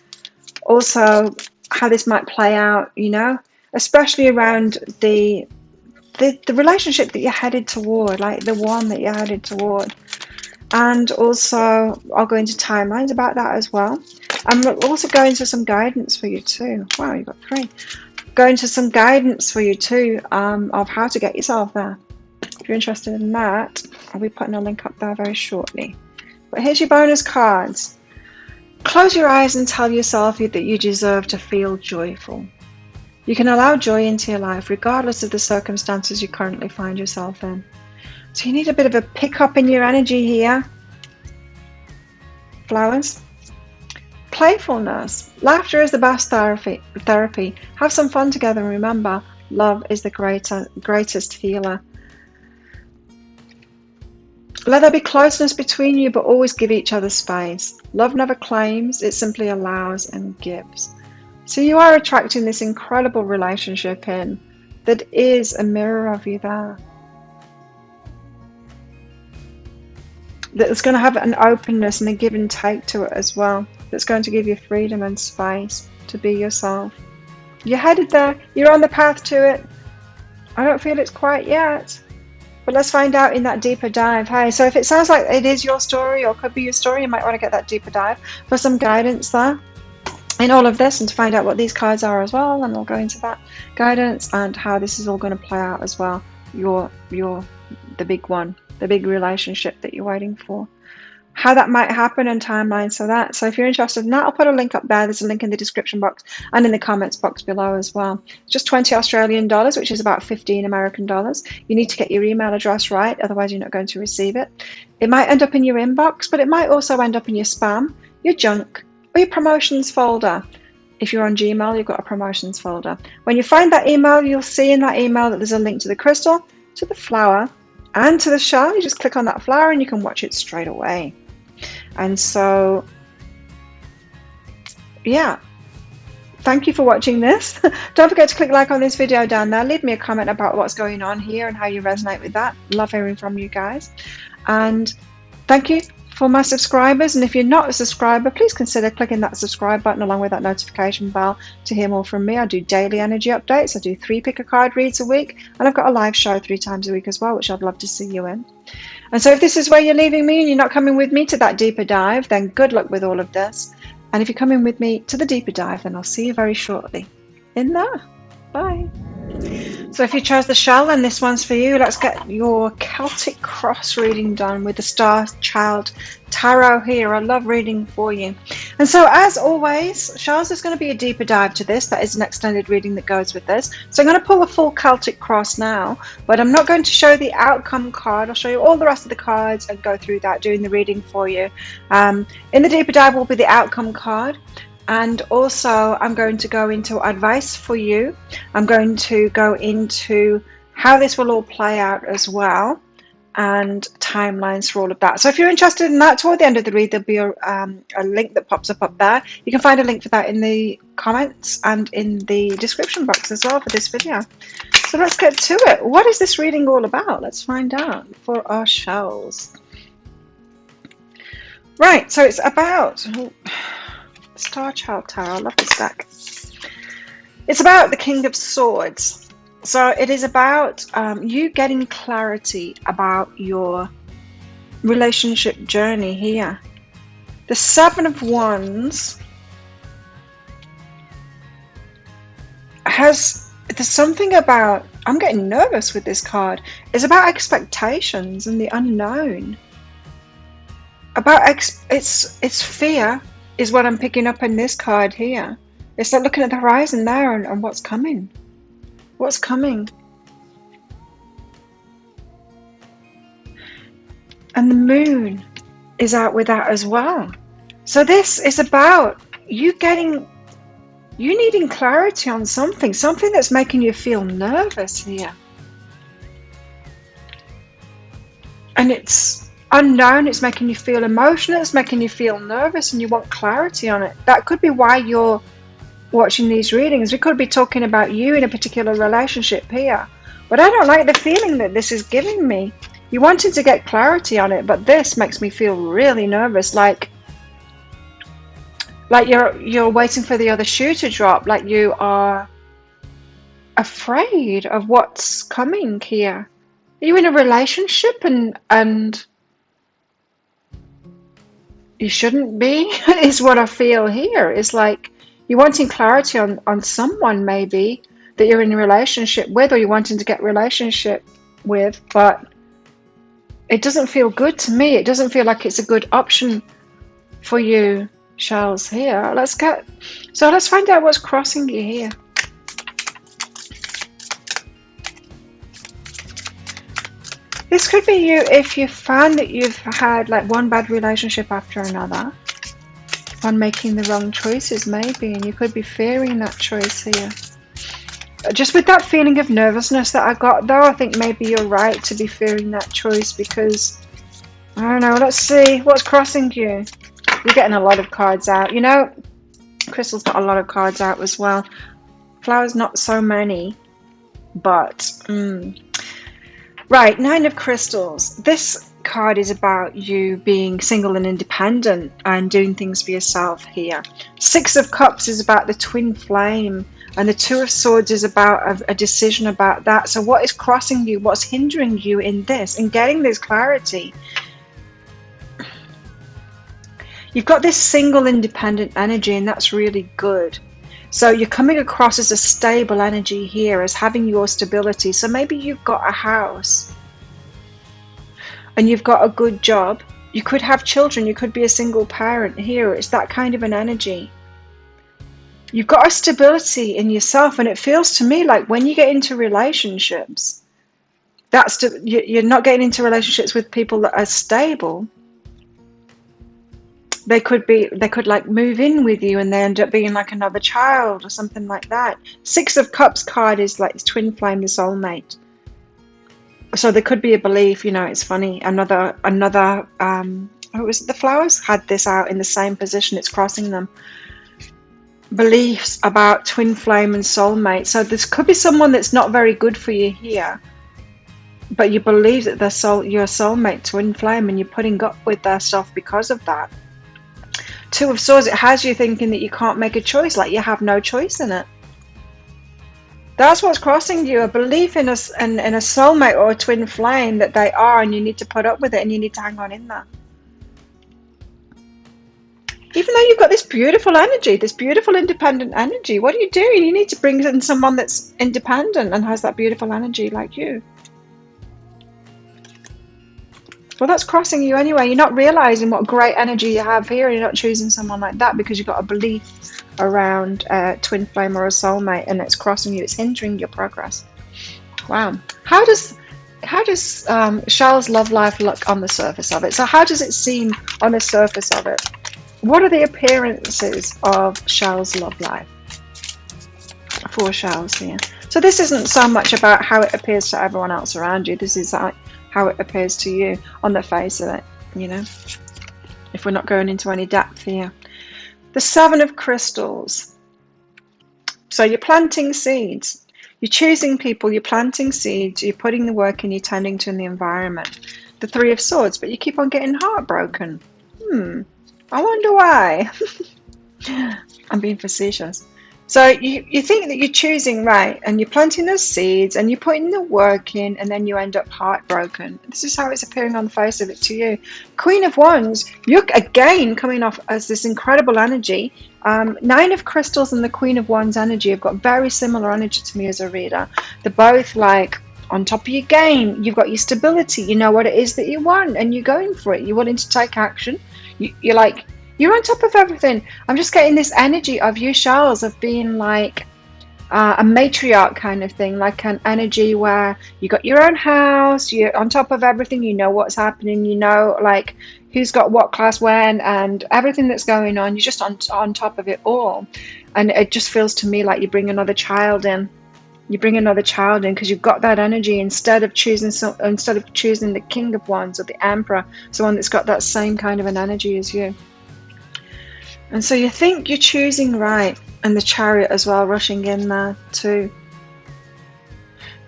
Speaker 1: also how this might play out, you know, especially around the relationship that you're headed toward, like the one that you're headed toward. And also I'll go into timelines about that as well. I'm also going to some guidance for you too. Wow, you've got 3. Going to some guidance for you too, of how to get yourself there. If you're interested in that, I'll be putting a link up there very shortly. But here's your bonus cards. Close your eyes and tell yourself that you deserve to feel joyful. You can allow joy into your life regardless of the circumstances you currently find yourself in. So you need a bit of a pick up in your energy here. Flowers. Playfulness. Laughter is the best therapy. Have some fun together and remember, love is the greatest healer. Let there be closeness between you, but always give each other space. Love never claims, it simply allows and gives. So you are attracting this incredible relationship in that is a mirror of you there. That's going to have an openness and a give and take to it as well. That's going to give you freedom and space to be yourself. You're headed there. You're on the path to it. I don't feel it's quite yet. But let's find out in that deeper dive. Hey, so if it sounds like it is your story or could be your story, you might want to get that deeper dive for some guidance there in all of this and to find out what these cards are as well. And we'll go into that guidance and how this is all going to play out as well. The big one, the big relationship that you're waiting for. How that might happen and timelines for that. So if you're interested in that, I'll put a link up there. There's a link in the description box and in the comments box below as well. It's just 20 Australian dollars, which is about 15 American dollars. You need to get your email address right, otherwise you're not going to receive it. It might end up in your inbox, but it might also end up in your spam, your junk, or your promotions folder. If you're on Gmail, you've got a promotions folder. When you find that email, you'll see in that email that there's a link to the crystal, to the flower, and to the show. You just click on that flower and you can watch it straight away. And so, yeah, thank you for watching this. Don't forget to click like on this video down there. Leave me a comment about what's going on here and how you resonate with that. Love hearing from you guys. And thank you for my subscribers. And if you're not a subscriber, please consider clicking that subscribe button along with that notification bell to hear more from me. I do daily energy updates. I do 3 pick a card reads a week. And I've got a live show 3 times a week as well, which I'd love to see you in. And so if this is where you're leaving me and you're not coming with me to that deeper dive, then good luck with all of this. And if you're coming with me to the deeper dive, then I'll see you very shortly in there. Bye. So if you chose the shell, then this one's for you. Let's get your Celtic cross reading done with the Starchild tarot here. I love reading for you. And so as always, shells, there's going to be a deeper dive to this. That is an extended reading that goes with this. So I'm going to pull a full Celtic cross now, but I'm not going to show the outcome card. I'll show you all the rest of the cards and go through that, doing the reading for you. In the deeper dive will be the outcome card. And also I'm going to go into advice for you. I'm going to go into how this will all play out as well, and timelines for all of that. So if you're interested in that, toward the end of the read, there'll be a link that pops up there. You can find a link for that in the comments and in the description box as well for this video. So let's get to it. What is this reading all about? Let's find out for our shells. Right, so it's about... Starchild Tarot, I love this deck. It's about the King of Swords. So it is about you getting clarity about your relationship journey here. The Seven of Wands there's something about, I'm getting nervous with this card. It's about expectations and the unknown. It's fear. Is what I'm picking up in this card here. It's like looking at the horizon there and what's coming. What's coming? And the moon is out with that as well. So this is about you needing clarity on something that's making you feel nervous here. And it's unknown, it's making you feel emotional, it's making you feel nervous, and you want clarity on it. That could be why you're watching these readings. We could be talking about you in a particular relationship here, but I don't like the feeling that this is giving me. You wanted to get clarity on it, but this makes me feel really nervous, like you're waiting for the other shoe to drop, like you are afraid of what's coming here. Are you in a relationship and you shouldn't be, is what I feel here. It's like you're wanting clarity on someone maybe that you're in a relationship with, or you're wanting to get relationship with, but it doesn't feel good to me. It doesn't feel like it's a good option for you, shells here. Let's find out what's crossing you here. This could be you if you find that you've had like one bad relationship after another, on making the wrong choices maybe, and you could be fearing that choice here. Just with that feeling of nervousness that I got though, I think maybe you're right to be fearing that choice, because, I don't know, let's see what's crossing you. You're getting a lot of cards out. You know, Crystal's got a lot of cards out as well. Flowers, not so many, but... Right, Nine of Crystals. This card is about you being single and independent and doing things for yourself here. Six of Cups is about the twin flame, and the Two of Swords is about a decision about that. So what is crossing you? What's hindering you in this and getting this clarity? You've got this single independent energy, and that's really good. So you're coming across as a stable energy here, as having your stability. So maybe you've got a house and you've got a good job. You could have children. You could be a single parent here. It's that kind of an energy. You've got a stability in yourself, and it feels to me like when you get into relationships, you're not getting into relationships with people that are stable. They could like move in with you and they end up being like another child or something like that. Six of Cups card is like twin flame, the soulmate. So there could be a belief, you know, it's funny. Another oh, was it the flowers had this out in the same position, it's crossing them. beliefs about twin flame and soulmate. So this could be someone that's not very good for you here, but you believe that you're a soulmate, twin flame, and you're putting up with their stuff because of that. Two of Swords, it has you thinking that you can't make a choice, like you have no choice in it. That's what's crossing you, a belief in a soulmate or a twin flame that they are, and you need to put up with it, and you need to hang on in that. Even though you've got this beautiful energy, this beautiful independent energy, what do? You need to bring in someone that's independent and has that beautiful energy like you. Well, that's crossing you anyway. You're not realizing what great energy you have here. You're not choosing someone like that because you've got a belief around twin flame or a soulmate, and it's crossing you. It's hindering your progress. Wow. How does Shell's love life look on the surface of it? So how does it seem on the surface of it? What are the appearances of Shell's love life? 4 shells here. So this isn't so much about how it appears to everyone else around you. This is how it appears to you on the face of it, you know, if we're not going into any depth here. The 7 of Crystals. So you're planting seeds. You're choosing people, you're planting seeds, you're putting the work in, you're tending to the environment. The 3 of Swords, but you keep on getting heartbroken. I wonder why. I'm being facetious. So you think that you're choosing right, and you're planting those seeds, and you're putting the work in, and then you end up heartbroken. This is how it's appearing on the face of it to you. Queen of Wands, you're again coming off as this incredible energy. 9 of Crystals and the Queen of Wands energy have got very similar energy to me as a reader. They're both like on top of your game. You've got your stability. You know what it is that you want, and you're going for it. You're willing to take action. You're like, you're on top of everything. I'm just getting this energy of you, Charles, of being like a matriarch kind of thing, like an energy where you got your own house, you're on top of everything, you know what's happening, you know like who's got what class when, and everything that's going on. You're just on top of it all, and it just feels to me like you bring another child in. You bring another child in because you've got that energy instead of choosing the King of Wands or the Emperor, someone that's got that same kind of an energy as you. And so you think you're choosing right, and the Chariot as well rushing in there too.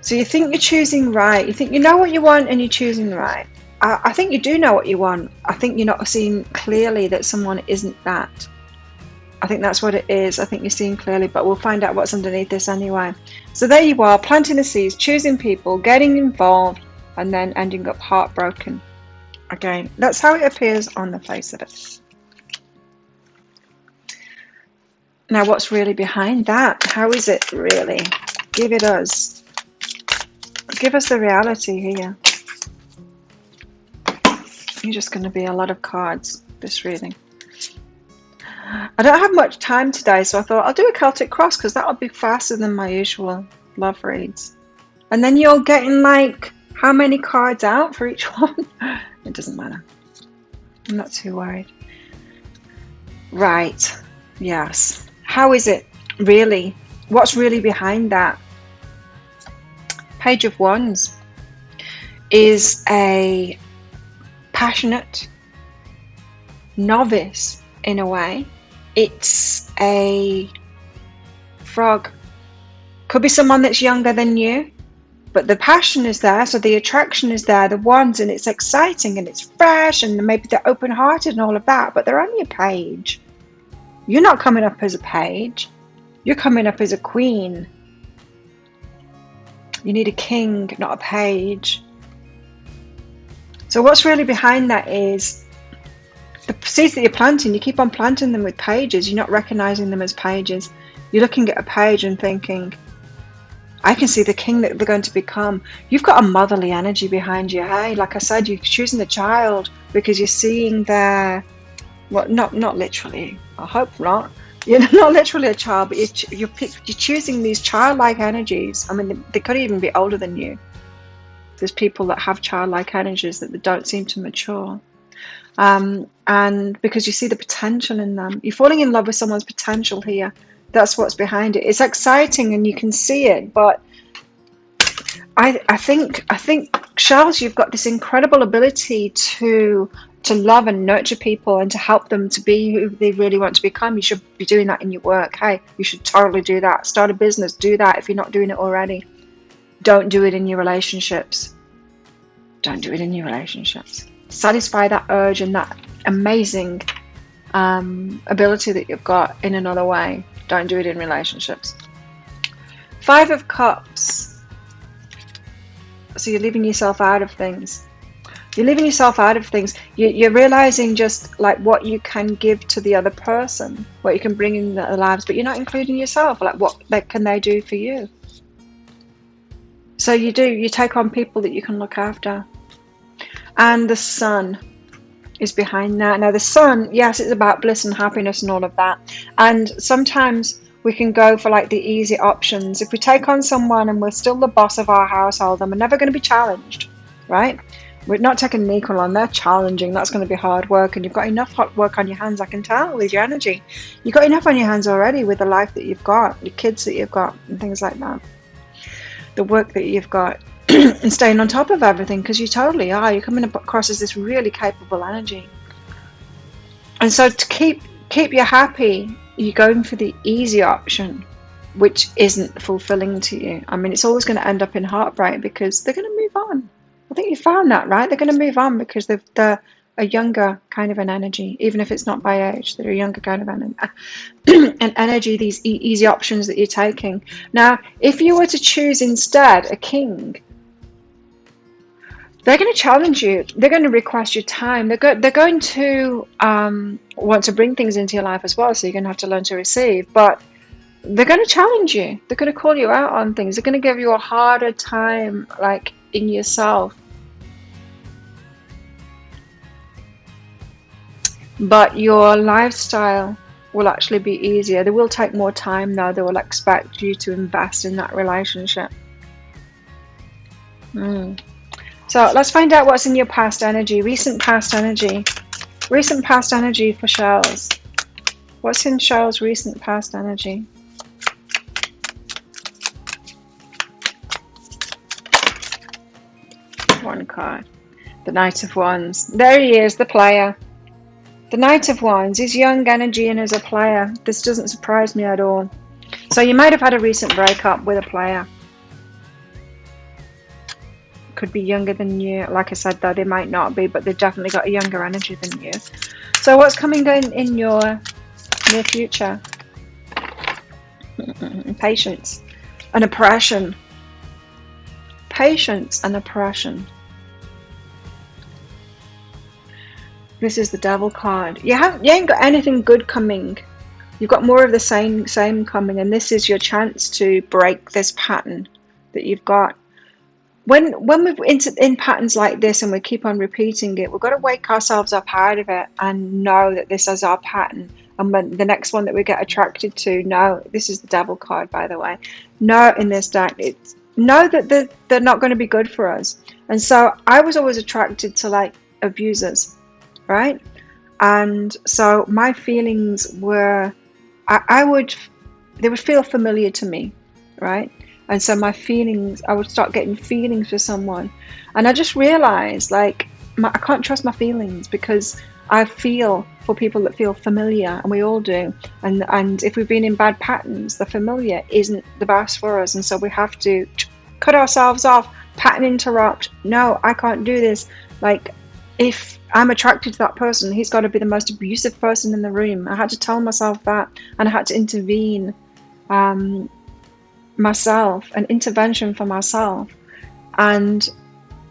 Speaker 1: So you think you're choosing right, you think you know what you want and you're choosing right. I think you do know what you want. I think you're not seeing clearly that someone isn't that. I think that's what it is. I think you're seeing clearly, but we'll find out what's underneath this anyway. So there you are, planting the seeds, choosing people, getting involved, and then ending up heartbroken. Again, that's how it appears on the face of it. Now, what's really behind that? How is it really? Give it us. Give us the reality here. You're just going to be a lot of cards, this reading. I don't have much time today, so I thought I'll do a Celtic cross because that'll be faster than my usual love reads. And then you're getting like how many cards out for each one? It doesn't matter. I'm not too worried. Right. Yes. How is it really? What's really behind that? Page of Wands is a passionate novice in a way. It's a frog. Could be someone that's younger than you, but the passion is there, so the attraction is there, the wands, and it's exciting and it's fresh, and maybe they're open-hearted and all of that, but they're only a page. You're not coming up as a page. You're coming up as a queen. You need a king, not a page. So what's really behind that is the seeds that you're planting. You keep on planting them with pages. You're not recognizing them as pages. You're looking at a page and thinking, I can see the king that they're going to become. You've got a motherly energy behind you. Hey, like I said, you're choosing the child because you're seeing their, well, not literally. I hope not. You're not literally a child, but you're choosing these childlike energies. I mean, they could even be older than you. There's people that have childlike energies that they don't seem to mature. And because you see the potential in them. You're falling in love with someone's potential here. That's what's behind it. It's exciting and you can see it, but I think, Charles, you've got this incredible ability to to love and nurture people and to help them to be who they really want to become. You should be doing that in your work. Hey, you should totally do that. Start a business, do that if you're not doing it already. Don't do it in your relationships. Don't do it in your relationships. Satisfy that urge and that amazing ability that you've got in another way. Don't do it in relationships. 5 of Cups. So you're leaving yourself out of things. You're leaving yourself out of things. You're realizing just like what you can give to the other person, what you can bring in their lives, but you're not including yourself. Like what can they do for you? So you take on people that you can look after. And the Sun is behind that. Now the Sun, yes, it's about bliss and happiness and all of that. And sometimes we can go for like the easy options. If we take on someone and we're still the boss of our household and we're never going to be challenged, right? We're not taking an equal on. They're challenging. That's going to be hard work. And you've got enough hot work on your hands, I can tell, with your energy. You've got enough on your hands already with the life that you've got, the kids that you've got, and things like that. The work that you've got. And staying on top of everything, because you totally are. You're coming across as this really capable energy. And so to keep you happy, you're going for the easy option, which isn't fulfilling to you. I mean, it's always going to end up in heartbreak because they're going to move on. I think you found that, right? They're going to move on because they're a younger kind of an energy, even if it's not by age. They're a younger kind of an energy, these easy options that you're taking. Now, if you were to choose instead a king, they're going to challenge you. They're going to request your time. They're going to want to bring things into your life as well, so you're going to have to learn to receive. But they're going to challenge you. They're going to call you out on things. They're going to give you a harder time, like in yourself. But your lifestyle will actually be easier. They will take more time though. They will expect you to invest in that relationship. So let's find out what's in your past energy, recent past energy. Recent past energy for Shells. What's in Shells' recent past energy? One card. The Knight of Wands. There he is, the player. The Knight of Wands is young energy and is a player. This doesn't surprise me at all. So you might have had a recent breakup with a player. Could be younger than you. Like I said, though, they might not be, but they've definitely got a younger energy than you. So what's coming in your near future? Patience and oppression. Patience and oppression. This is the Devil card. You ain't got anything good coming. You've got more of the same coming, and this is your chance to break this pattern that you've got. When we're in patterns like this and we keep on repeating it, we've got to wake ourselves up out of it and know that this is our pattern. And when the next one that we get attracted to, no, this is the Devil card, by the way. No, in this deck, know that they're not going to be good for us. And so I was always attracted to like abusers, right? And so my feelings were, they would feel familiar to me, right? And so my feelings, I would start getting feelings for someone. And I just realized, like, I can't trust my feelings because I feel for people that feel familiar, and we all do. And if we've been in bad patterns, the familiar isn't the best for us. And so we have to cut ourselves off, pattern interrupt. No, I can't do this. Like, if I'm attracted to that person, he's got to be the most abusive person in the room. I had to tell myself that, and I had to intervene myself, an intervention for myself, and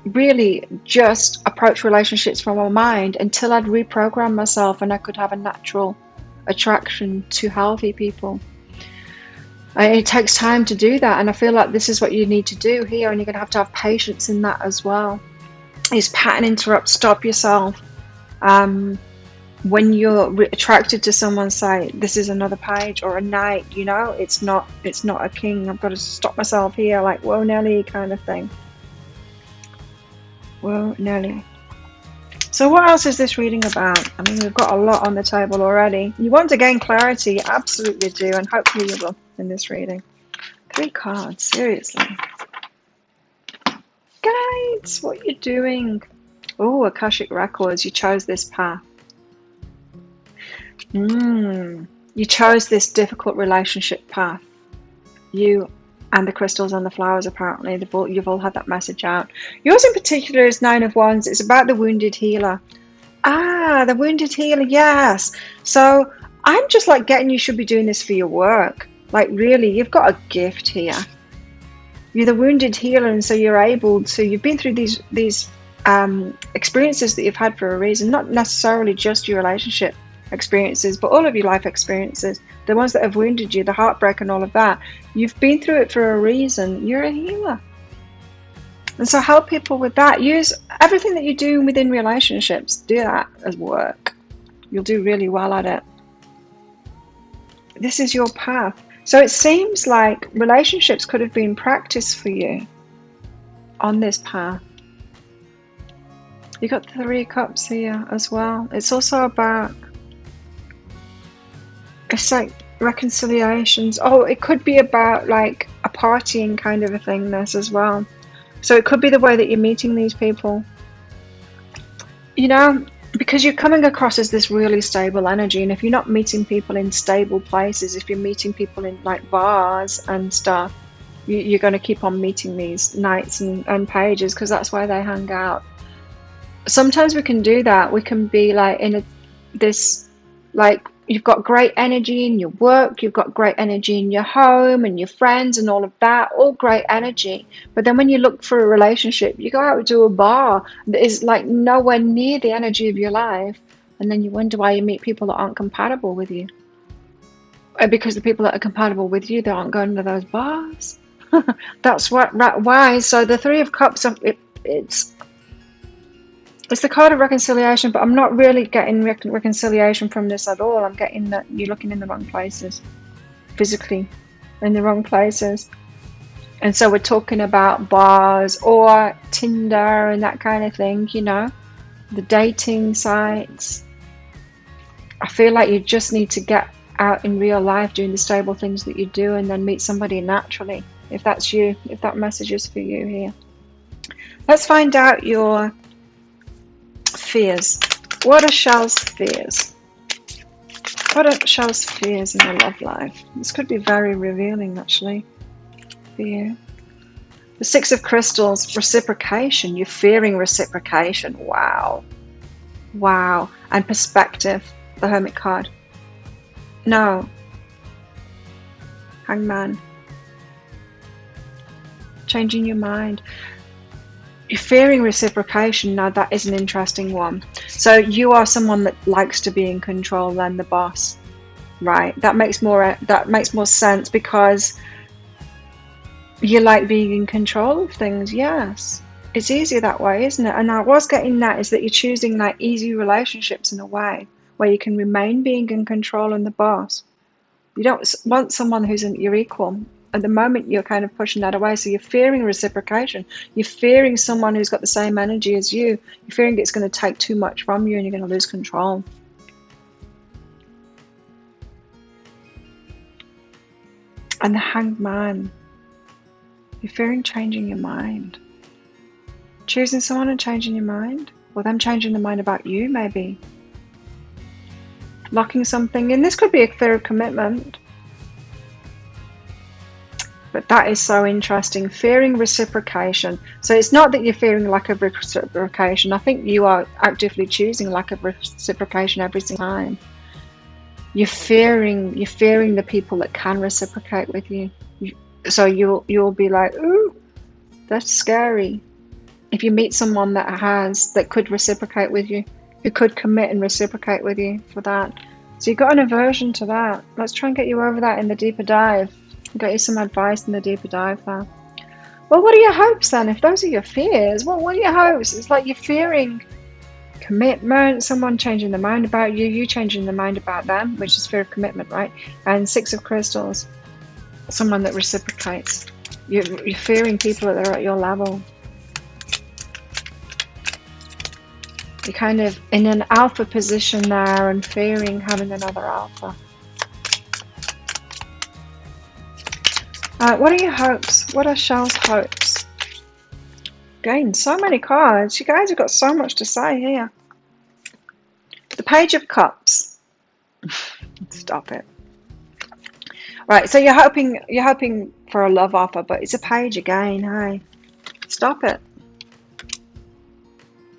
Speaker 1: really just approach relationships from my mind until I'd reprogram myself and I could have a natural attraction to healthy people. And it takes time to do that, and I feel like this is what you need to do here, and you're going to have patience in that as well. Is pattern interrupt, stop yourself. When you're attracted to someone, say, this is another page, or a knight, you know, it's not a king. I've got to stop myself here, like, whoa, Nelly, kind of thing. Whoa, Nelly. So what else is this reading about? I mean, we've got a lot on the table already. You want to gain clarity, you absolutely do, and hopefully you will in this reading. 3 cards, seriously. Guides, what are you doing? Oh, Akashic Records, you chose this path. You chose this difficult relationship path. You and the crystals and the flowers, apparently, you've all had that message out. Yours in particular is Nine of Wands. It's about the wounded healer. Ah, the wounded healer, yes. So I'm just like getting you should be doing this for your work. Like really, you've got a gift here. You're the wounded healer, and so you're able to, you've been through these experiences that you've had for a reason, not necessarily just your relationship experiences, but all of your life experiences, the ones that have wounded you, the heartbreak and all of that. You've been through it for a reason. You're a healer. And so help people with that. Use everything that you do within relationships. Do that as work. You'll do really well at it. This is your path. So it seems like relationships could have been practice for you on this path. You got the 3 cups here as well. It's also about, it's like reconciliations. Oh, it could be about like a partying kind of a thing, this as well. So it could be the way that you're meeting these people. You know, because you're coming across as this really stable energy, and if you're not meeting people in stable places, if you're meeting people in like bars and stuff, you're going to keep on meeting these knights and pages, because that's where they hang out. Sometimes we can do that. We can be like in this, like you've got great energy in your work, you've got great energy in your home and your friends and all of that, all great energy. But then when you look for a relationship, you go out to a bar that is like nowhere near the energy of your life, and then you wonder why you meet people that aren't compatible with you. Because the people that are compatible with you, they aren't going to those bars. That's why. So the 3 of Cups, it's the card of reconciliation, but I'm not really getting reconciliation from this at all. I'm getting that you're looking in the wrong places, physically, in the wrong places. And so we're talking about bars or Tinder and that kind of thing, you know, the dating sites. I feel like you just need to get out in real life doing the stable things that you do, and then meet somebody naturally, if that's you, if that message is for you here. Let's find out your fears. What are Shell's fears? What are Shell's fears in her love life? This could be very revealing, actually, for you. The 6 of Crystals, reciprocation. You're fearing reciprocation. Wow. Wow. And perspective, the Hermit card. No. Hangman. Changing your mind. You're fearing reciprocation. Now that is an interesting one. So you are someone that likes to be in control than the boss, right? That makes more sense, because you like being in control of things. Yes, it's easier that way, isn't it? And I was getting that is that you're choosing like easy relationships in a way where you can remain being in control and the boss. You don't want someone who's your equal. At the moment, you're kind of pushing that away. So you're fearing reciprocation. You're fearing someone who's got the same energy as you. You're fearing it's going to take too much from you and you're going to lose control. And the Hanged Man. You're fearing changing your mind. Choosing someone and changing your mind. Or them changing their mind about you, maybe. Locking something in. This could be a fear of commitment. But that is so interesting. Fearing reciprocation. So it's not that you're fearing lack of reciprocation. I think you are actively choosing lack of reciprocation every single time. You're fearing the people that can reciprocate with you. So you'll be like, ooh, that's scary. If you meet someone that could reciprocate with you, who could commit and reciprocate with you for that. So you've got an aversion to that. Let's try and get you over that in the deeper dive. Get you some advice in the deeper dive there. Well, what are your hopes then? If those are your fears, well, what are your hopes? It's like you're fearing commitment, someone changing their mind about you, you changing their mind about them, which is fear of commitment, right? And 6 of Crystals, someone that reciprocates. You're fearing people that are at your level. You're kind of in an alpha position there and fearing having another alpha. What are your hopes? What are Shell's hopes? Again, so many cards. You guys have got so much to say here. The Page of Cups. Stop it. Right, so you're hoping for a love offer, but it's a page again. Hey, stop it.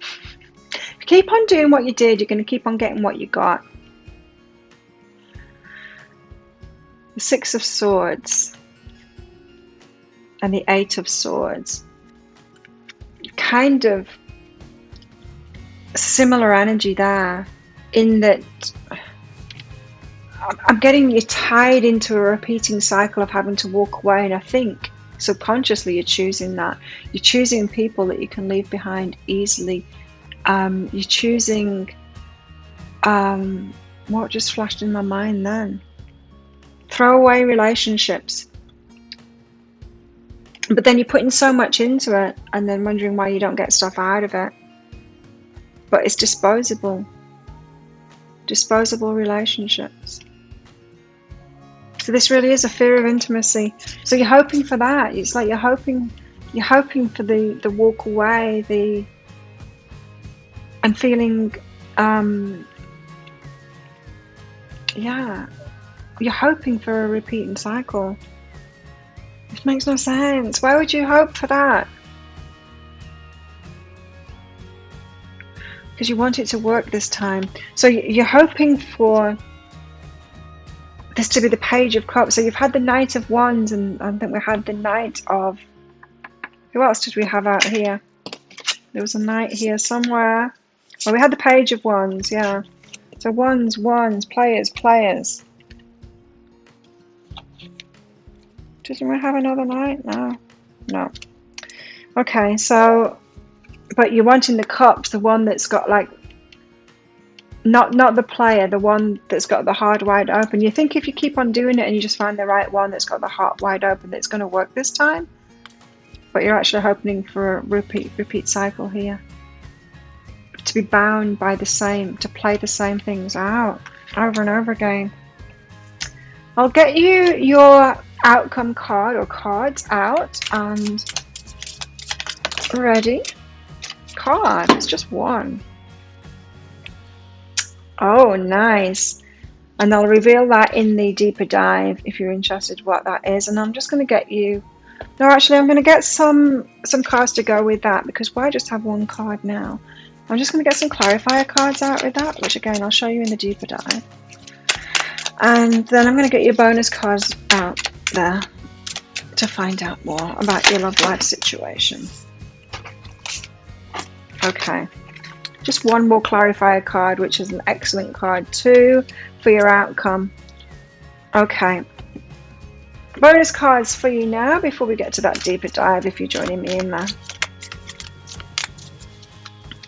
Speaker 1: If you keep on doing what you did, you're going to keep on getting what you got. The Six of Swords and the Eight of Swords. Kind of similar energy there, in that I'm getting you tied into a repeating cycle of having to walk away, and I think subconsciously you're choosing that. You're choosing people that you can leave behind easily. You're choosing what just flashed in my mind then? Throwaway relationships. But then you're putting so much into it and then wondering why you don't get stuff out of it. But it's disposable. Disposable relationships. So this really is a fear of intimacy. So you're hoping for that. It's like you're hoping for the walk away, and feeling you're hoping for a repeating cycle. It makes no sense. Why would you hope for that? Because you want it to work this time. So you're hoping for this to be the Page of Cups. So you've had the Knight of Wands, and I think we had the Knight of... Who else did we have out here? There was a Knight here somewhere. Well, we had the Page of Wands, yeah. So wands, players. Didn't we have another Knight? No. Okay, so... But you're wanting the cups, the one that's got like... Not the player, the one that's got the heart wide open. You think if you keep on doing it and you just find the right one that's got the heart wide open, that it's going to work this time. But you're actually hoping for a repeat cycle here. To be bound by the same, to play the same things out over and over again. I'll get you your outcome card or cards out and ready. Card, it's just one. Oh, nice. And I'll reveal that in the deeper dive if you're interested what that is. And I'm just going to get you... No, actually, I'm going to get some cards to go with that, because why just have one card now? I'm just going to get some clarifier cards out with that, which again, I'll show you in the deeper dive. And then I'm going to get your bonus cards out there to find out more about your love life situation. Okay. Just one more clarifier card, which is an excellent card too for your outcome. Okay. Bonus cards for you now before we get to that deeper dive, if you're joining me in there.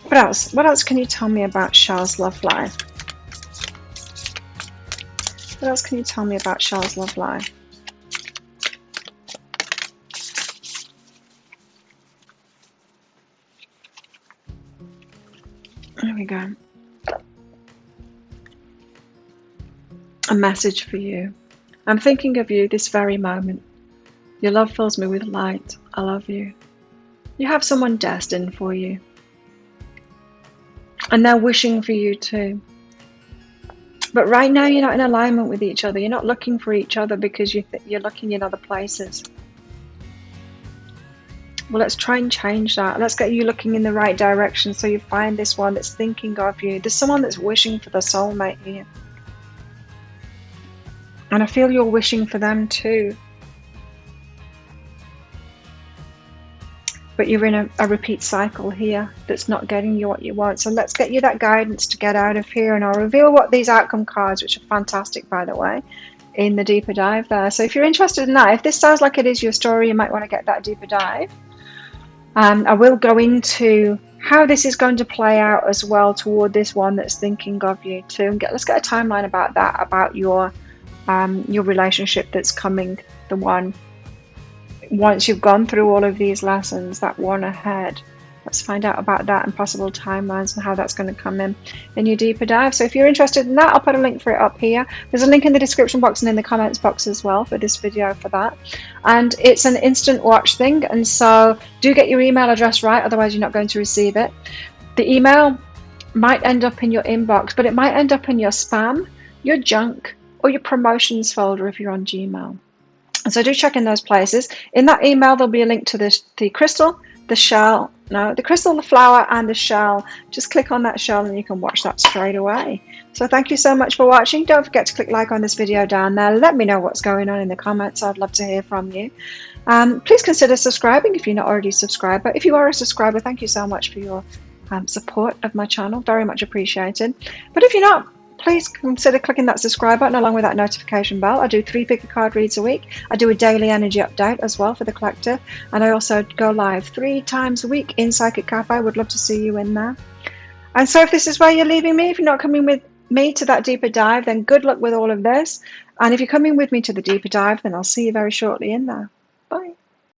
Speaker 1: What else? What else can you tell me about Charles' love life? What else can you tell me about Charles' love life? There we go. A message for you. I'm thinking of you this very moment. Your love fills me with light. I love you. You have someone destined for you. And they're wishing for you too. But right now you're not in alignment with each other. You're not looking for each other because you're looking in other places. Well, let's try and change that. Let's get you looking in the right direction so you find this one that's thinking of you. There's someone that's wishing for the soulmate here. And I feel you're wishing for them too. But you're in a repeat cycle here that's not getting you what you want. So let's get you that guidance to get out of here. And I'll reveal what these outcome cards, which are fantastic, by the way, in the deeper dive there. So if you're interested in that, if this sounds like it is your story, you might want to get that deeper dive. I will go into how this is going to play out as well toward this one that's thinking of you too. And let's get a timeline about that, about your relationship that's coming, the one. Once you've gone through all of these lessons, that one ahead. Let's find out about that and possible timelines and how that's going to come in your deeper dive. So if you're interested in that, I'll put a link for it up here. There's a link in the description box and in the comments box as well for this video for that. And it's an instant watch thing, and so do get your email address right, otherwise you're not going to receive it. The email might end up in your inbox, but it might end up in your spam, your junk, or your promotions folder if you're on Gmail. And so do check in those places. In that email, there'll be a link to the crystal, the shell, no, the crystal, the flower, and the shell. Just click on that shell and you can watch that straight away. So thank you so much for watching. Don't forget to click like on this video down there. Let me know what's going on in the comments. I'd love to hear from you. Please consider subscribing if you're not already a subscriber. If you are a subscriber, thank you so much for your support of my channel. Very much appreciated. But if you're not, please consider clicking that subscribe button along with that notification bell. I do 3 pick a card reads a week. I do a daily energy update as well for the collective, and I also go live 3 times a week in Psychic Cafe. Would love to see you in there. And so if this is where you're leaving me, if you're not coming with me to that deeper dive, then good luck with all of this. And if you're coming with me to the deeper dive, then I'll see you very shortly in there. Bye.